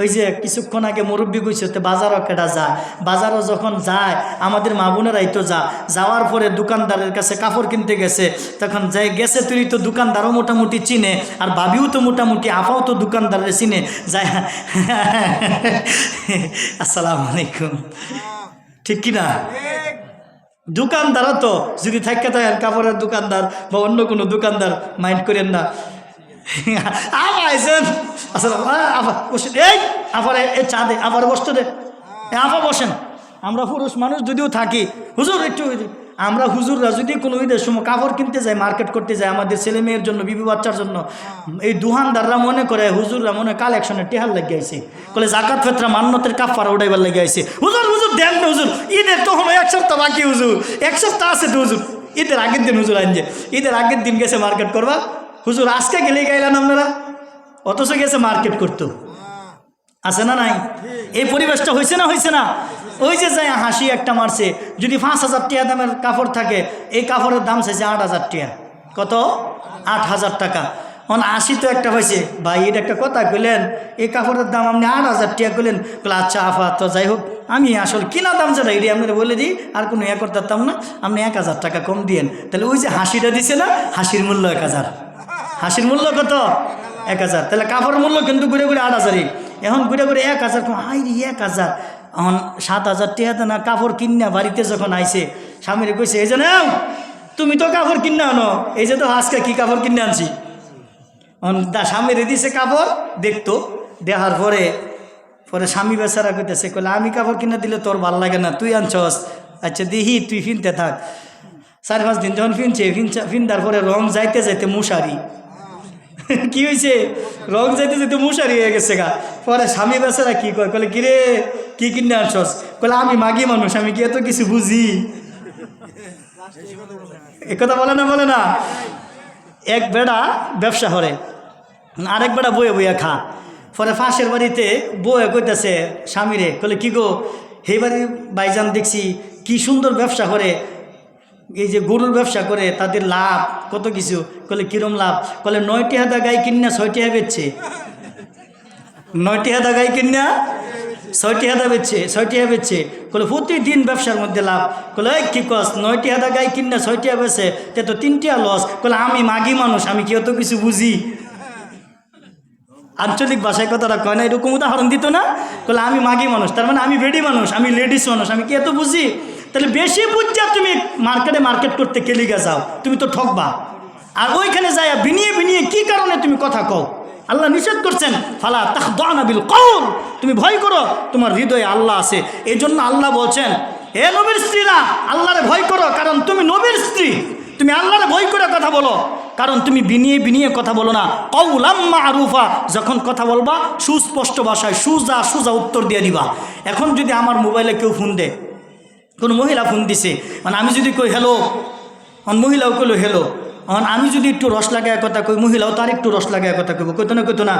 ওই যে কিছুক্ষণ আগে মুরব্বী কইছে, বাজারও কেটা যা, বাজারও যখন যায়, আমাদের মা বোনেরাই তো যাওয়ার পরে দোকানদারের কাছে কাপড় কিনতে গেছে, তখন যাই গেছে, তুই তো দোকানদারও মোটামুটি চিনে, আর ভাবিও তো মোটামুটি, আফাও তো দোকানদারের চিনে যায়। আসসালামু আলাইকুম, ঠিক কিনা? দোকানদারও তো যদি থাকে থাকেন, কাপড়ের দোকানদার বা অন্য কোনো দোকানদার, মাইন্ড করেন না। এই আবার এ চা দে, আবার বসতে দে, আবার বসেন। আমরা পুরুষ মানুষ যদিও থাকি, হুজুর একটু, আমরা হুজুররা যদি কোনো ঈদের সময় কাপড় কিনতে যাই, মার্কেট করতে যাই, আমাদের ছেলে মেয়ের জন্য, বিবি বাচ্চার জন্য, এই দোকানদাররা মনে করে, হুজুররা মনে কালেকশনে টেহার লেগে আইছে, বলে জাকাত ফেতরা মান্নতের কাফারা উঠাইবার লেগে আইছে। হুজুর হুজুর দেন না হুজুর, ঈদের তখন 1 সপ্তাহ বাকি, হুজুর 1 সপ্তাহ আছে তো হুজুর, ঈদের আগের দিন হুজুর আনছে, ঈদের আগের দিন গেছে মার্কেট করবা, হুজুর আজকে গেলে গাইলেন আপনারা, অথচ গেছে মার্কেট করতো। আছে না নাই? এই পরিবেশটা হয়েছে না হয়েছে না? ওই যে যায় হাসি একটা মারছে, যদি 5,000 টাকা দামের কাপড় থাকে, এই কাপড়ের দাম চাইছে 8,000 টাকা। কত? 8,000 টাকা। হাসি তো একটা হয়েছে, ভাই এটা একটা কথা কইলেন, এই কাপড়ের দাম আপনি 8,000 টাকা কইলেন। আচ্ছা আফা, তো যাই হোক, আমি আসলে কিনা দাম যেটা এটি আপনারা বলে দিই, আর কোনো করতাম না, আপনি 1,000 টাকা কম দিয়েন। তাহলে ওই যে হাসিটা দিছে না, হাসির মূল্য 1,000। হাসির মূল্য কত? 1,000। তাহলে কাপড়ের মূল্য কিন্তু ঘুরে ঘুরে 8,000। এখন ঘুরে ঘুরে 1,000। হাই রে 1,000। এখন 7,000 টাকা না কাপড় কিনা বাড়িতে যখন আইছে, স্বামীরে কইছে, এই যে নাও, তুমি তো কাপড় কিনে আনো, এই যে তো আজকে কি কাপড় কিনে আনছি। স্বামীরে দিছে কাপড়, দেখতো, দেখার পরে পরে স্বামী বেচারা কইতেছে, কইলে আমি কাপড় কিনে দিলে তোর ভাল লাগে না, তুই আনছস, আচ্ছা দিহি তুই ফিনতে থাক। 4-5 দিন যখন ফিনদার পরে রং যাইতে যাইতে মশারি কি হয়েছে, রং যাইতে যাইতে মশারি হয়ে গেছে গা। পরে স্বামী বেচারা কি কয়, কলে কিরে কি কিনে আনছস? কলে আমি মাগি মানুষ, আমি কি এত কিছু বুঝি? একথা বলে না। এক বেড়া ব্যবসা করে, আরেক বেড়া বয়ে বইয়া খা। পরে পাশের বাড়িতে বয়ে কইতেছে স্বামীরে, কলে কি গো, হে বাড়ির ভাইজান দেখছি কি সুন্দর ব্যবসা করে, এই যে গরুর ব্যবসা করে, তাদের লাভ কত কিছু। কলে কিরম লাভ? কলে 9টি হাদা গাই কিনা 6টি হাদা বেচছে। 9টি হাদা গাই কিনা 6টি হাদা বেচছে, 6টি হাদা বেচছে। কলে প্রতিদিন ব্যবসার মধ্যে লাভ। কলে এই কি কস, 9টি হাদা গাই কিনা 6টি হাদা বেচে, তে তো 3টি লস। কলে আমি মাগি মানুষ, আমি কি অত কিছু বুঝি? আঞ্চলিক ভাষায় কথাটা কয় না, এরকম উদাহরণ দিত না। কলে আমি মাগি মানুষ, তার মানে আমি বেডি মানুষ, আমি লেডিস মানুষ, আমি কি এত বুঝি? তাহলে বেশি বুঝছা তুমি মার্কেট করতে কেলিগা যাও, তুমি তো ঠকবা। আর ওইখানে যায় বিনিয়ে কি কারণে তুমি কথা কও? আল্লাহ নিষেধ করছেন, ফালা তাখদানা বিল কওল, তুমি ভয় করো, তোমার হৃদয়ে আল্লাহ আছে। এই জন্য আল্লাহ বলছেন, হে নবীর স্ত্রীরা, আল্লাহরে ভয় করো, কারণ তুমি নবীর স্ত্রী। তুমি আল্লাহরে ভয় করে কথা বলো, কারণ তুমি বিনিয়ে কথা বলো না। কওলাম মারুফা, যখন কথা বলবা সুস্পষ্ট ভাষায় সোজা উত্তর দিয়ে দিবা। এখন যদি আমার মোবাইলে কেউ ফোন দেয়, কোনো মহিলা ফোন দিছে, মানে আমি যদি কই হ্যালো, মহিলাও কইলো হ্যালো, আমি যদি একটু রস লাগায় কথা কই, মহিলাও তার একটু রস লাগায় কথা কইব, কইতো না?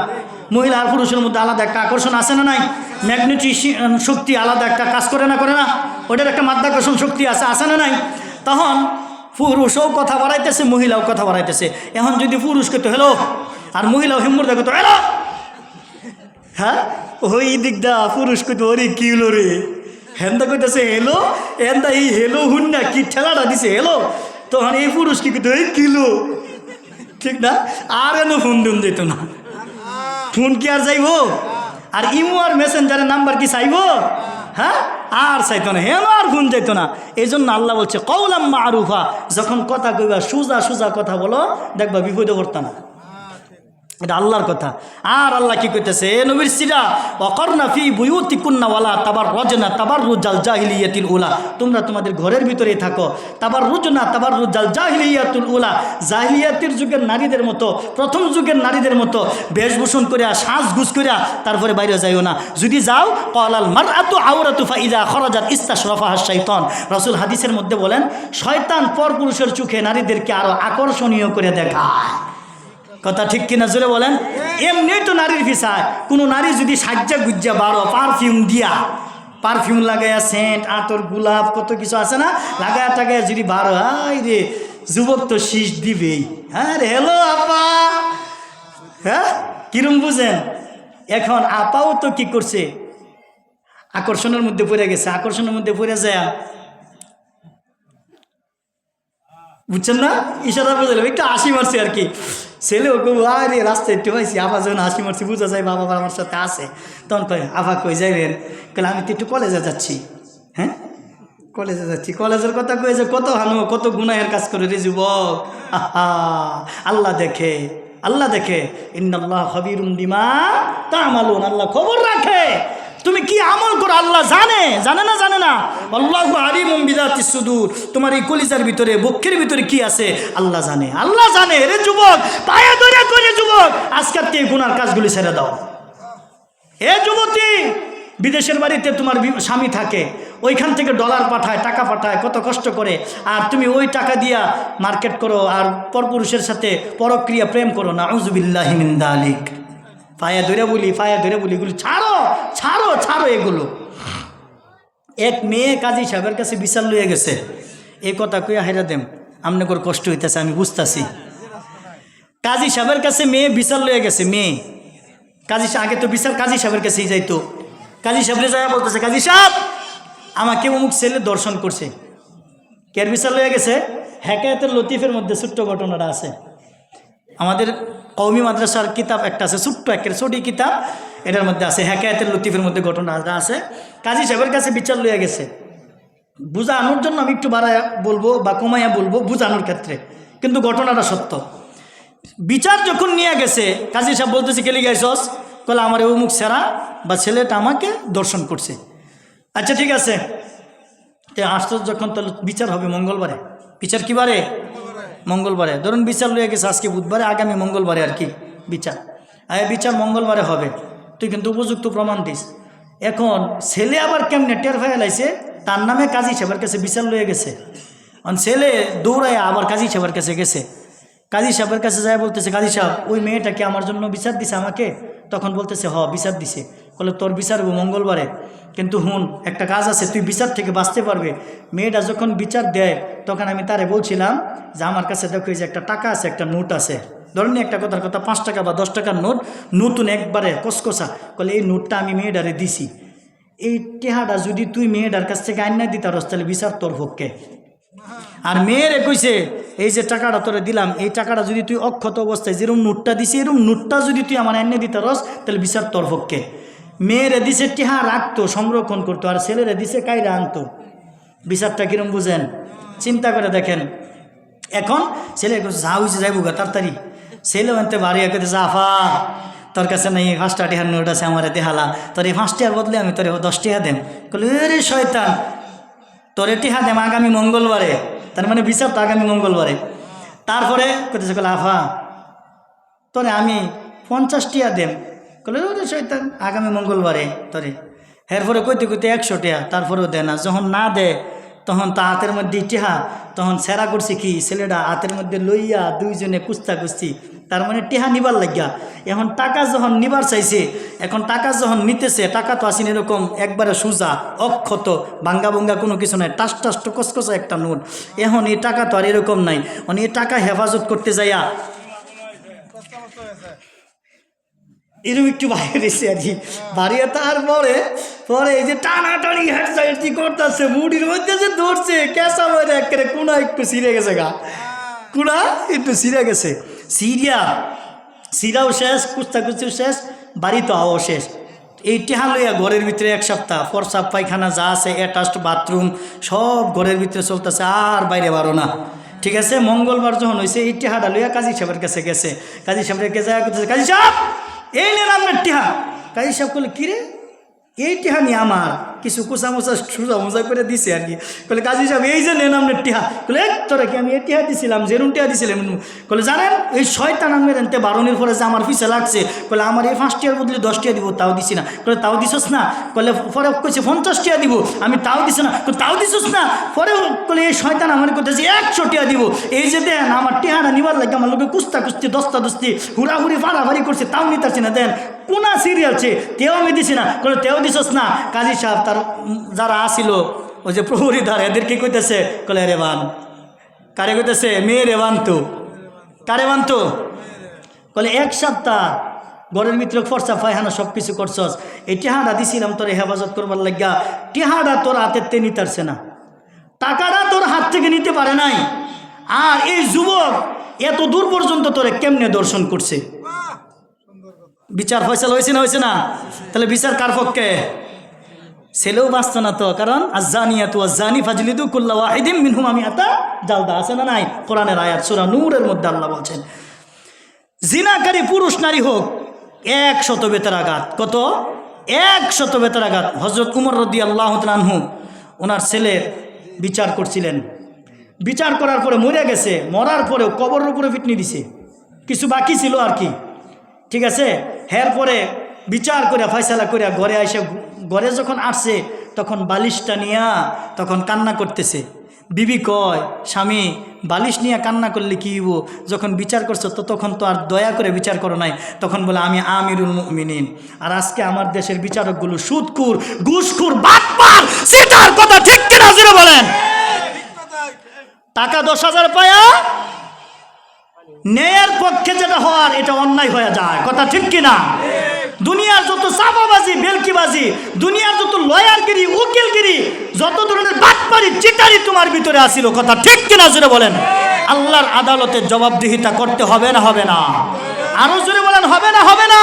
মহিলা আর পুরুষের মধ্যে আলাদা একটা আকর্ষণ আছে না নাই? ম্যাগনেটিক শক্তি আলাদা একটা কাজ করে না? ওটার একটা মাধ্যাকর্ষণ শক্তি আছে না নাই? তখন পুরুষও কথা বাড়াইতেছে, মহিলাও কথা বাড়াইতেছে। এখন যদি পুরুষ কইতো হ্যালো, আর মহিলাও হিম্মুর দেখো হ্যালো, হ্যাঁ, ওই দিকটা পুরুষ কইতো ওরে কি হলো রে, হেন্দা কইতেছে হেলো, হেন্দা এই হেলো হুন না কি ঠেলাটা দিছে হেলো, তখন এই পুরুষ কি কইতো এই কিলো, ঠিক না? আর এন ফোন দিন যেত না, ফোন কি আর যাইব? আর ইমো আর মেসেঞ্জারের নাম্বার কি চাইব? হ্যাঁ, আর চাইতো না, হেন আর ফোন যাইতো না। এই জন্য আল্লাহ বলছে কওলাম মারুফা, যখন কথা কইবা সোজা কথা বলো, দেখবা বিপদে পড়তা না। এটা আল্লাহর কথা। আর আল্লাহ কি কইতেছে, নবীর সিরা ওয়াকরনা ফি বুয়ুতিকুন্না ওয়ালা তাবাররুজনা তাবাররুজাল জাহিলিয়াতিল উলা, তোমরা তোমাদের ঘরের ভিতরে থাকো, তাবাররুজাল জাহিলিয়াতুল উলা, জাহিলিয়াতের যুগের নারীদের মতো, প্রথম যুগের নারীদের মতো বেশভূষণ করিয়া সাজগুজ করিয়া তারপরে বাইরে যাইও না। যদি যাও ক্বালাল মারআতু আওরাতু ফাইযা খরাজাত ইস্তাশরাফাহা শাইতান, রাসূল হাদিসের মধ্যে বলেন, শয়তান পরপুরুষের চোখে নারীদেরকে আরো আকর্ষণীয় করে দেখায়। কথা ঠিক কিনা জোরে বলেন? এমনি তো নারীর ভিসায় কোনো নারী যদি সাজ্জা গুজ্জা বারো পারফিউম লাগাইয়া, সেন্ট, আতর, গোলাপ, কত কিছু আছে না, লাগায়া টাগায়া যদি বারো, হাই রে যুবক তো শীষ দিবেই। হ্যাঁ রে, হ্যালো আপা, হ্যাঁ কিরম বুঝেন? এখন আপাও তো কি করছে, আকর্ষণের মধ্যে পড়ে গেছে, আকর্ষণের মধ্যে পড়ে যায়, বুঝছেন না? ইশারা বুঝলাম, একটু হাসি মারছি আর কি। ছেলে ওকে আরে রাস্তায় একটু পাইছি, আবার যখন হাসি মারছি বুঝা যায় বাবা আমার সাথে আছে। তখন কয় আভা কই যাইবেন? কলে আমি তো একটু কলেজে যাচ্ছি। হ্যাঁ, কলেজে যাচ্ছি। কলেজের কথা কয়ে যে কত হানো, কত গুনাহের কাজ করে রে যুবক। আল্লাহ দেখে ইন্নাল্লাহ খাবীরুম বিমা তা'মালুন, আল্লাহ খবর রাখে তুমি কি আমল করো, আল্লাহ জানে না। আল্লাহু আলিমুম বিযাতিস সুদূর, তোমার এই কলিজার ভিতরে, বক্ষের ভিতরে কি আছে আল্লাহ জানে। রে যুবক, পায়ে ধরে করে যুবক, আজকের থেকে গুনার কাজগুলি ছেড়ে দাও। এ যুবতী, বিদেশের বাড়িতে তোমার স্বামী থাকে, ওইখান থেকে ডলার পাঠায়, টাকা পাঠায়, কত কষ্ট করে, আর তুমি ওই টাকা দিয়া মার্কেট করো আর পরপুরুষের সাথে পরক্রিয়া প্রেম করো, নাউযুবিল্লাহি মিন যালিক। ফায়া ধরে বলি এগুলো ছাড়ো ছাড়ো ছাড়ো এগুলো। এক মেয়ে কাজী সাহেবের কাছে বিচার লইয়া গেছে, এই কথা কইয়া হেরা দেম আপনার কষ্ট হইতেছে আমি বুঝতেছি। কাজী সাহেবের কাছে মেয়ে বিচার লইয়া গেছে, মেয়ে আগে তো বিচার কাজী সাহেবের কাছেই যাইতো। কাজী সাহেবরে যায় বলতেছে, কাজী সাহেব আমাকে অমুক ছেলে দর্শন করছে। কের বিচার লইয়া গেছে? হেকায়েতুল লতিফের মধ্যে ছোট্ট ঘটনাটা আছে। আমাদের কওমি মাদ্রাসার কিতাব একটা আছে, ছোট্ট একের ছোটি কিতাব, এটার মধ্যে আছে হেকায়েতুল লতিফের মধ্যে ঘটনাটা আছে। কাজী সাহেবের কাছে বিচার লইয়া গেছে। বুঝানোর জন্য আমি একটু বাড়ায় বলবো বা কমাইয়া বলবো বুঝানোর ক্ষেত্রে, কিন্তু ঘটনাটা সত্য। বিচার যখন নিয়ে গেছে, কাজী সাহেব বলতেছে কেলি গাইছস? বলে আমার অমুক সেরা বা ছেলেটা আমাকে দর্শন করছে। আচ্ছা ঠিক আছে, আশ্চর্য যখন তাহলে বিচার হবে মঙ্গলবারে। বিচার কি বারে? মঙ্গলবারে। ধরুন বিচার লইয়া গেছে আজকে বুধবারে, আগামী মঙ্গলবারে আর কি বিচার। বিচার মঙ্গলবারে হবে, তুই কিন্তু উপযুক্ত প্রমাণ দিস। এখন ছেলে আবার কেমনে টের ফাইয়া লাইছে, তার নামে কাজী সাহেবের কাছে বিচার লইয়া গেছে। ছেলে দৌড়াইয়া আবার কাজী সাহেবের কাছে গেছে। কাজী সাহেবের কাছে যায় বলতেছে, কাজী সাহেব ওই মেয়েটা কি আমার জন্য বিচার দিছে আমাকে? তখন বলতেছে বিচার দিছে। বলে তোর বিচার হবো মঙ্গলবারে, কিন্তু হুন একটা কাজ আছে, তুই বিচার থেকে বাঁচতে পারবে। মেয়েটা যখন বিচার দেয় তখন আমি তারে বলছিলাম যে আমার কাছে দেখো এই যে একটা টাকা আছে, একটা নোট আছে, ধরেন একটা কথার কথা 5 টাকা বা 10 টাকার নোট, নতুন একবারে কসকসা। বলে এই নোটটা আমি মেয়েটারে দিছি, এই টেহাটা যদি তুই মেয়েটার কাছ থেকে আইন না দিতারস তাহলে বিচার তোর পক্ষে। আর মেয়েরে কইছে এই যে টাকাটা তোরে দিলাম, এই টাকাটা যদি তুই অক্ষত অবস্থায় যেরকম নোটটা দিছি এরকম নোটটা যদি তুই আমার আইনে দিতারস তাহলে বিচার তোর পক্ষে। মেয়েরে দিছে টেহা রাখতো, সংরক্ষণ করতো, আর ছেলেরে দিছে কাইরা আনতো। বিচারটা কিরম বুঝেন? চিন্তা করে দেখেন। এখন ছেলে যা হয়েছে যাইব গা তাড়াতাড়ি, ছেলে আনতে বাড়ি একে জাফা তোর কাছে নাই 5 টাকার নোট আছে, আমার দেহালা, তোর এই 5 টাকার বদলে আমি তোর 10 টাকা দেম। বলে রে শয়তান, তোরে টিহা দেম আগামী মঙ্গলবারে। তার মানে বিচার তো আগামী মঙ্গলবারে। তারপরে কোথায় বলে আফা তোরে আমি 50 টাকা দেম। বলে রে শয়তান আগামী মঙ্গলবারে তোরে। এরপরে কইতে কইতে 100 টাকা, তারপরেও দেয় না। যখন না দেয় তখন তা হাতের মধ্যে টিহা, তখন সেরা করছে কি ছেলেটা হাতের মধ্যে লইয়া দুইজনে কুস্তা কুস্তি, তার মানে টিহা নিবার লাগিয়া। এখন টাকা যখন নিবার চাইছে, এখন টাকা যখন নিতেছে, টাকা তো আসেন এরকম একবারে সোজা অক্ষত ভাঙ্গা ভঙ্গা কোনো কিছু নাই, টাস টাস কসকসা একটা নোট। এখন এই টাকা তো আর এরকম নাই, মানে এই টাকা হেফাজত করতে যাইয়া এরকম একটু বাইরে দিচ্ছে আর কি বাড়িয়ে। তারপরে পরে এই যে টানাটানি হেঁটে করতেছে, মুড়ির মধ্যে যে ধরছে কেঁচা মরে একেবারে কুনা একটু ছিঁড়ে গেছে, গা কুনা একটু ছিঁড়ে গেছে, সিরাও শেষ, কুস্তা কুস্তিও শেষ, বাড়ি তো আওয়াও শেষ। এই টেহা লইয়া ঘরের ভিতরে 1 সপ্তাহ প্রস্রাব পায়খানা যা আছে অ্যাটাচড বাথরুম সব ঘরের ভিতরে চলতেছে, আর বাইরে বারো না। ঠিক আছে, মঙ্গলবার যখন হয়েছে এই টেহাটা লইয়া কাজী সাহেবের কাছে গেছে। কাজী সাহেবের কাছে করতেছে, কাজী সাহেব এই নেন আপনার টেহা। কাজী সাহেব বলে কিরে এই টেহা নিয়ে আমার কিছু কুচা মোচা সুজা মোজা করে দিছে আর কি। বলে কাজী সাহেব এই যে নেন আপনার টেহা। বলে তোরা কি আমি এই টেহা দিছিলাম, যেরুম টেহা দিছিলাম। বলে জানেন এই শয়তান আমের এনতে বারণের পরে যে আমার পিছে লাগছে, বলে আমার এই 5 টাকার বদলে 10 টাকা দিব, তাও দিছি না। বলে তাও দিছস না? বলে পরে কইছে 50 টাকা দিব, আমি তাও দিছি না। তাও দিছস না? পরে বলে এই শয়তান আমার করতেছে 100 টাকা দিব। এই যে দেন আমার টেহাটা নিবার লাগে আমার লোকে কুস্তা কুস্তি দস্তা দস্তি হুড়াহুড়ি ফাড়াফাড়ি করছে, তাও নিতেছি না। দেন কোনা সিরিয়ালছে তেও আমি দিছি না। বলে তেও দিছস না? কাজী সাহেব তার যারা আসিল ওই যে প্রহরীদার এদেরকে কইতেছে, কলে রে বান কারে কইতেছে, মেয়ে রে বানতো, কারে বানতো? বলে 1 সপ্তাহ ঘরের ভিতরে ফর্সা ফাইহানা সব কিছু করছস, এই টেহাটা দিছিলাম তোর হেফাজত করবার লাগিয়া, টেহাটা তোর হাতের তে নিতারছে না, টাকাটা তোর হাত থেকে নিতে পারে নাই। আর এই যুবক এত দূর পর্যন্ত তোরে কেমনে দর্শন করছে? বিচার ফয়সালা হয়েছে না হয়েছে না? তাহলে বিচার কার পক্ষে? ছেলেও বাঁচত না তো, কারণ আজ্জানিয়াতু আজ্জানি ফাজলিদু কুল্লা ওয়াহিদিম মিনহুমা মিআতা জালদা, আছে না নাই? কোরআনের আয়াত সূরা নূরের মধ্যে আল্লাহ বলছেন জিনাকারী পুরুষ নারী হোক 100 বেতরাঘাত। কত? 100 বেতরাঘাত। হযরত উমর রাদিয়াল্লাহু তাআলা আনহু ওনার ছেলের বিচার করছিলেন, বিচার করার পরে মরে গেছে, মরার পরেও কবরের উপরে পিটনি দিছে, কিছু বাকি ছিল আর কি। ঠিক আছে, এর পরে বিচার করে ফয়সালা করে ঘরে এসে, ঘরে যখন আসছে তখন বালিশটা নিয়া তখন কান্না করতেছে। বিবি কয়, স্বামী বালিশ নিয়ে কান্না করলে কি হইব? যখন বিচার করছো তো তখন তো আর দয়া করে বিচার করো নাই, তখন বলে আমি আমিরুল মুমিনিন। আর আজকে আমার দেশের বিচারকগুলো সুদখোর, ঘুষখোর, বাটপার, সিটার। কথা ঠিক কিনা জোরে বলেন? টাকা 10,000 পায়া ন্যায়ের পক্ষে যেটা হওয়ার এটা অন্যায় হয়ে যায়। কথা ঠিক কিনা? দুনিয়ার যত চাপাবাজি, বেলকিবাজি, দুনিয়ার যত লয়ারগিরি, উকিলগিরি, যত ধরনের বাটপারি, চিটারি তোমার ভিতরে আসিল। কথা ঠিক কিনা জোরে বলেন? আল্লাহর আদালতে জবাবদিহিতা করতে হবে না হবে না? আরো জোরে বলেন, হবে না হবে না?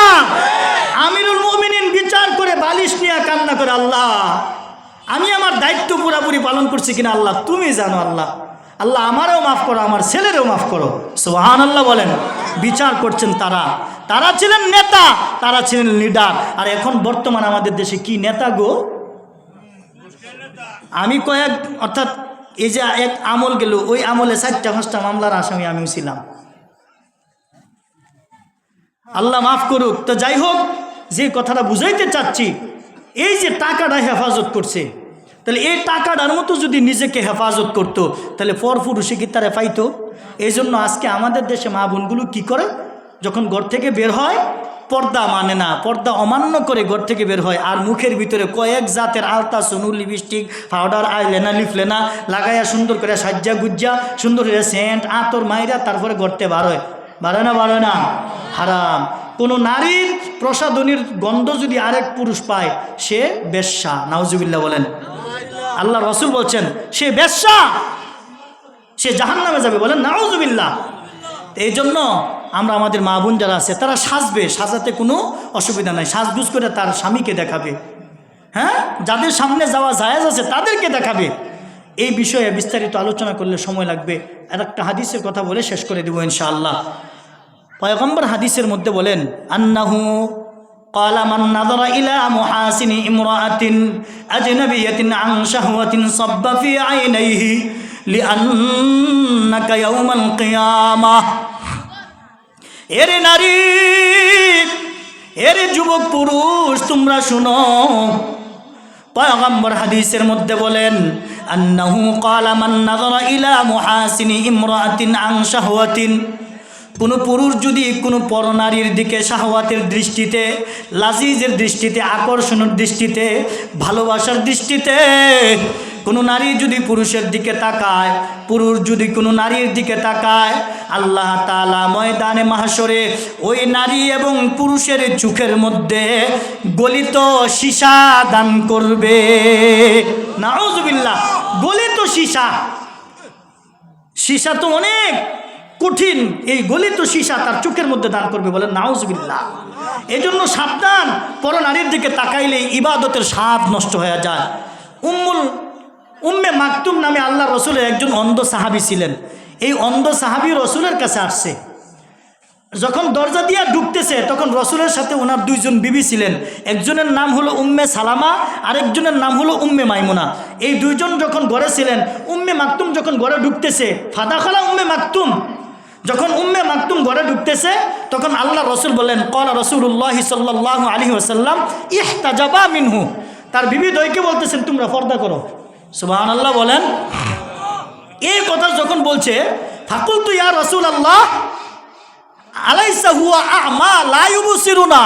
আমিরুল মুমিনিন বিচার করে বালিশ নিয়ে কান্না করে, আল্লাহ আমি আমার দায়িত্ব পুরাপুরি পালন করছি কিনা আল্লাহ তুমি জানো। আল্লাহ আল্লাহ আমারও মাফ করো, আমার ছেলেরও মাফ করো। সুবহানাল্লাহ বলেন। বিচার করছেন তারা, তারা ছিলেন নেতা, তারা ছিলেন লিডার। আর এখন বর্তমান আমাদের দেশে কি নেতা গো? আমি অর্থাৎ এই যে এক আমল গেল, ওই আমলে 4-5টা মামলার আসামি আমিও ছিলাম। আল্লাহ মাফ করুক। তো যাই হোক, যে কথাটা বুঝাইতে চাচ্ছি, এই যে টাকাটা হেফাজত করছে, তাহলে এই টাকাটার মতো যদি নিজেকে হেফাজত করত, তাহলে পরপুরুষে কি তারা পাইতো? এই জন্য আজকে আমাদের দেশে মা বোনগুলো কী করে, যখন ঘর থেকে বের হয় পর্দা মানে না, পর্দা অমান্য করে ঘর থেকে বের হয়, আর মুখের ভিতরে কয়েক জাতের আলতা, সোনু, লিপস্টিক, পাউডার, আইলেনা, লিফলেনা লাগাইয়া সুন্দর করে সাজ্জা গুজ্জা, সুন্দর করে সেন্ট আতর মাইরা তারপরে ঘরতে বার হয়। বাড়ে না? হারাম। কোনো নারীর প্রসাধনীর গন্ধ যদি আরেক পুরুষ পায়, সে বেশ্যা। নাউজুবিল্লাহ বলেন। আল্লাহ রসুল বলছেন সে বেশ্যা, সে জাহান্নামে যাবে। বলেন নাউজুবিল্লাহ। এই জন্য আমরা আমাদের মা বোন যারা আছে তারা সাজবে, সাজাতে কোনো অসুবিধা নাই, সাজগুজ করে তার স্বামীকে দেখাবে। হ্যাঁ, যাদের সামনে যাওয়া জায়েজ আছে তাদেরকে দেখাবে। এই বিষয়ে বিস্তারিত আলোচনা করলে সময় লাগবে। আর একটা হাদিসের কথা বলে শেষ করে দেব ইনশাআল্লাহ। পয়গম্বর হাদিসের মধ্যে বলেন, আন্নাহু قال من نظر إلى محاسن امرأة أجنبية عن شهوة صب في عينيه لأنك يوم القيامة। এরে নারী, এরে যুবক পুরুষ, তোমরা শুনো, পয়গম্বর হাদিসের মধ্যে বলেন, আন্নাহু قال من نظر إلى محاسن امرأة عن شهوة, কোনো পুরুষ যদি কোনো পরনারীর দিকে শাহওয়াতের দৃষ্টিতে, লাজিজের দৃষ্টিতে, আকর্ষণের দৃষ্টিতে, ভালোবাসার দৃষ্টিতে কোনো নারী যদি পুরুষের দিকে তাকায়, পুরুষ যদি কোনো নারীর দিকে তাকায়, আল্লাহ তাআলা ময়দানে মাহশরে ওই নারী এবং পুরুষের চোখের মধ্যে গলিত সীসা দান করবে। নাউজুবিল্লাহ। গলিত সীসা, সীসা তো অনেক কঠিন, এই গলিত সীসা তার চোখের মধ্যে দান করবে। বলেন নাউজুবিল্লাহ। এই জন্য সাবধান, পরনারীর দিকে তাকাইলে ইবাদতের স্বাদ নষ্ট হয়ে যায়। উম্মে মাকতুম নামে আল্লাহ রসুলের একজন অন্ধ সাহাবী ছিলেন। এই অন্ধ সাহাবী রসুলের কাছে আসছে। যখন দরজা দিয়ে ঢুকতেছে তখন রসুলের সাথে ওনার 2 জন বিবি ছিলেন। একজনের নাম হলো উম্মে সালামা, আরেকজনের নাম হলো উম্মে মাইমুনা। এই 2 জন যখন ঘরে ছিলেন, উম্মে মাকতুম যখন ঘরে ঢুকতেছে, ফাদাখালা উম্মে মাকতুম, যখন উম্মে মাকতুম ঘরে ঢুকতেছে তখন আল্লাহ রসুল বললেন, ক্বালা রাসূলুল্লাহি সাল্লাল্লাহু আলাইহি ওয়াসাল্লাম ইহতাজাবা মিনহু। তার বিবি দয়কে বলতেছেন তোমরা পর্দা করো। সুবহানাল্লাহ বলেন। এই কথা যখন বলছে, ফাকুলতু ইয়া রাসূলুল্লাহ আলাইসা হুয়া আ'মা লা ইউবসিরুনা।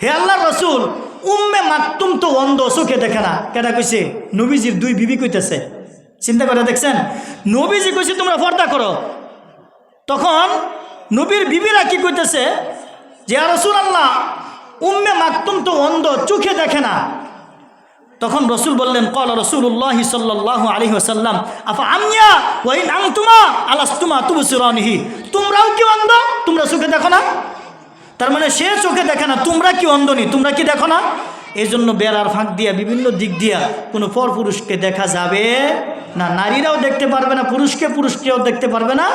হে আল্লাহর রাসূল, উম্মে মাকতুম তো অন্ধ, চোখে দেখে না। কেডা কইছে? নবীজির 2 বিবি কইতেছে। চিন্তা করে দেখছেন? নবীজি কইছে তোমরা পর্দা করো। তখন নবীর বিবিরা কি কইতেছে যে ইয়া রাসূলুল্লাহ, উম্মে মাকতুম তো অন্ধ, চোখে দেখে না। তখন রসুল বললেন, ক্বালা রাসূলুল্লাহি সাল্লাল্লাহু আলাইহি ওয়াসাল্লাম আফা আমিয়া ওয়া ইন আনতুমা আলাস্তুমা তুবসিরানিহি। তোমরাও কি অন্ধ? তোমরা চোখে দেখো না? তার মানে সে চোখে দেখে না, তোমরা কি অন্ধ নি? তোমরা কি দেখো না? এই জন্য বেড়ার ফাঁক দিয়া, বিভিন্ন দিক দিয়া কোনো পরপুরুষকে দেখা যাবে না। নারীরাও দেখতে পারবে না পুরুষকে, পুরুষকেও দেখতে পারবে না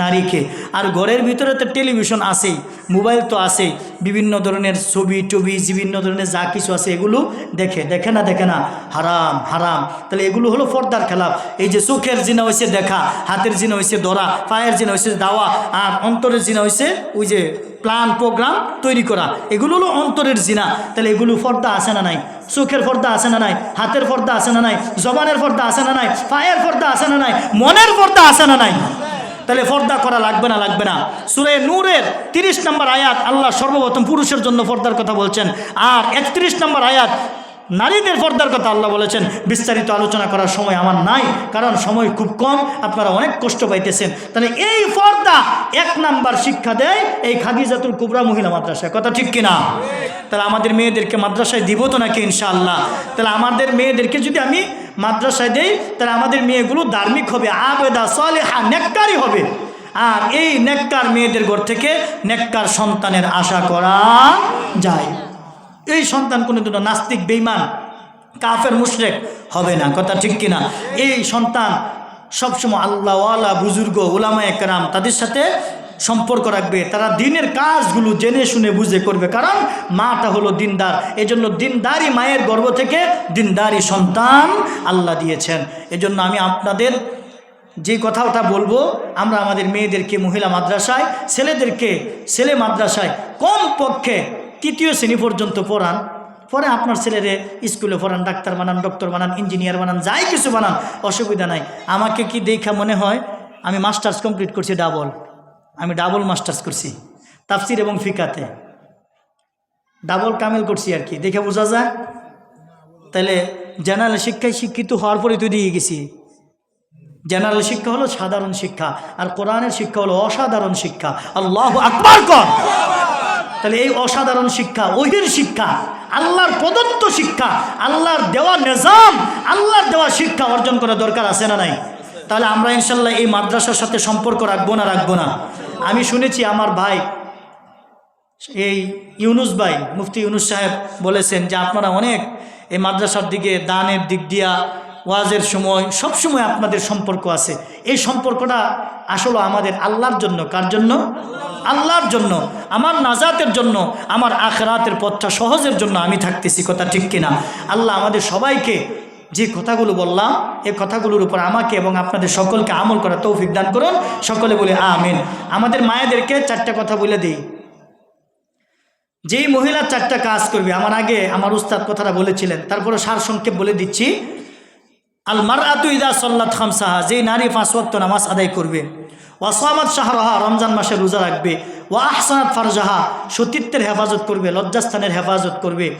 নারীকে। আর ঘরের ভিতরে তো টেলিভিশন আছেই, মোবাইল তো আছেই, বিভিন্ন ধরনের ছবি টবি, বিভিন্ন ধরনের যা কিছু আছে এগুলো দেখে না? হারাম হারাম। তাহলে এগুলো হলো পর্দার খেলাফ। এই যে চোখের জিনা হয়েছে দেখা, হাতের জিনা হয়েছে ধরা, পায়ের জিনা হয়েছে দাওয়া, আর অন্তরের জিনা হয়েছে ওই যে প্ল্যান প্রোগ্রাম তৈরি করা, এগুলো হলো অন্তরের জিনা। তাহলে এগুলো পর্দা আছে না নাই? চোখের পর্দা আছে না নাই, হাতের পর্দা আছে না নাই, জবানের পর্দা আছে না নাই, পায়ের পর্দা আছে না নাই, মনের পর্দা আছে না নাই? তাহলে পর্দা করা লাগবে না লাগবে না? সূরা নূরের 30 নম্বর আয়াত আল্লাহ সর্বপ্রথম পুরুষের জন্য পর্দার কথা বলছেন, আর 31 নম্বর আয়াত নারীদের পর্দার কথা আল্লাহ বলেছেন। বিস্তারিত আলোচনা করার সময় আমার নাই, কারণ সময় খুব কম, আপনারা অনেক কষ্ট পাইতেছেন। তাহলে এই পর্দা 1 নাম্বার শিক্ষা দেয় এই খাদিজাতুল কুবরা মহিলা মাদ্রাসায়, কথা ঠিক কিনা? তাহলে আমাদের মেয়েদেরকে মাদ্রাসায় দিব তো নাকি ইনশাআল্লাহ? তাহলে আমাদের মেয়েদেরকে যদি আমি মাদ্রাসায় দেই, তাহলে আমাদের মেয়েগুলো ধার্মিক হবে, আবেদা সালেহা নেককারী হবে। আর এই নেককার মেয়েদের ঘর থেকে নেককার সন্তানের আশা করা যায়। এই সন্তান কোনোদিনও নাস্তিক, বেঈমান, কাফের, মুশরিক হবে না, কথা ঠিক কিনা? এই সন্তান সবসময় আল্লাহওয়ালা বুজুর্গ উলামায়ে কেরাম তাদের সাথে সম্পর্ক রাখবে, তারা দিনের কাজগুলো জেনে শুনে বুঝে করবে, কারণ মাটা হলো দিনদার। এজন্য দিনদারি মায়ের গর্ভ থেকে দিনদারি সন্তান আল্লাহ দিয়েছেন। এজন্য আমি আপনাদের যে কথাটা বলবো, আমরা আমাদের মেয়েদেরকে মহিলা মাদ্রাসায়, ছেলেদেরকে ছেলে মাদ্রাসায় কমপক্ষে 3য় শ্রেণী পর্যন্ত পড়ান। পরে আপনার ছেলেরে স্কুলে পড়ান, ডাক্তার বানান, ডক্টর বানান, ইঞ্জিনিয়ার বানান, যাই কিছু বানান, অসুবিধা নাই। আমাকে কি দেখা মনে হয় আমি মাস্টার্স কমপ্লিট করছি, আমি ডাবল মাস্টার্স করছি তাফসির এবং ফিকাতে, ডাবল কামেল করছি আর কি, দেখে বোঝা যায়। তাহলে জেনারেল শিক্ষায় শিক্ষিত হওয়ার পরে তুই দিয়ে গেছি। জেনারেল শিক্ষা হলো সাধারণ শিক্ষা, আর কোরআনের শিক্ষা হলো অসাধারণ শিক্ষা। আল্লাহু আকবার কর। তাহলে এই অসাধারণ শিক্ষা, ওহির শিক্ষা, আল্লাহর প্রদত্ত শিক্ষা, আল্লাহর দেওয়া নিজাম, আল্লাহর দেওয়া শিক্ষা অর্জন করা দরকার আছে না নাই? তাহলে আমরা ইনশাল্লাহ এই মাদ্রাসার সাথে সম্পর্ক রাখবো না? আমি শুনেছি আমার ভাই এই ইউনুস ভাই, মুফতি ইউনুস সাহেব বলেছেন যে আপনারা অনেক এই মাদ্রাসার দিকে দানের দিক দিয়া, ওয়াজের সময় সব সময় আপনাদের সম্পর্ক আছে। এই সম্পর্কটা আসলে আমাদের আল্লাহর জন্য। কার জন্য? আল্লাহর জন্য, আমার নাজাতের জন্য, আমার আখিরাতের পথটা সহজের জন্য আমি থাকতেছি, কথা ঠিক কিনা? আল্লাহ আমাদের সবাইকে যে কথাগুলো বললাম, এই কথাগুলোর উপর আমাকে এবং আপনাদের সকলকে আমল করার তৌফিক দান করুন। সকলে বলে আমিন। আমাদের মায়েদেরকে 4টা কথা বলে দিই। যেই মহিলা 4টা কাজ করবে, আমার আগে আমার উস্তাদ কথাটা বলেছিলেন, তারপরে সারসংক্ষেপ বলে দিচ্ছি। আল মারআতু ইযা সাল্লাত খামসাহা, যেই নারী 5 ওয়াক্ত নামাজ আদায় করবে, ওয়া সামাত শাহরাহা, রমজান মাসে রোজা রাখবে, ওয়া আহসানাত ফারজাহা, সতীত্বের হেফাজত করবে, লজ্জাস্থানের হেফাজত করবে,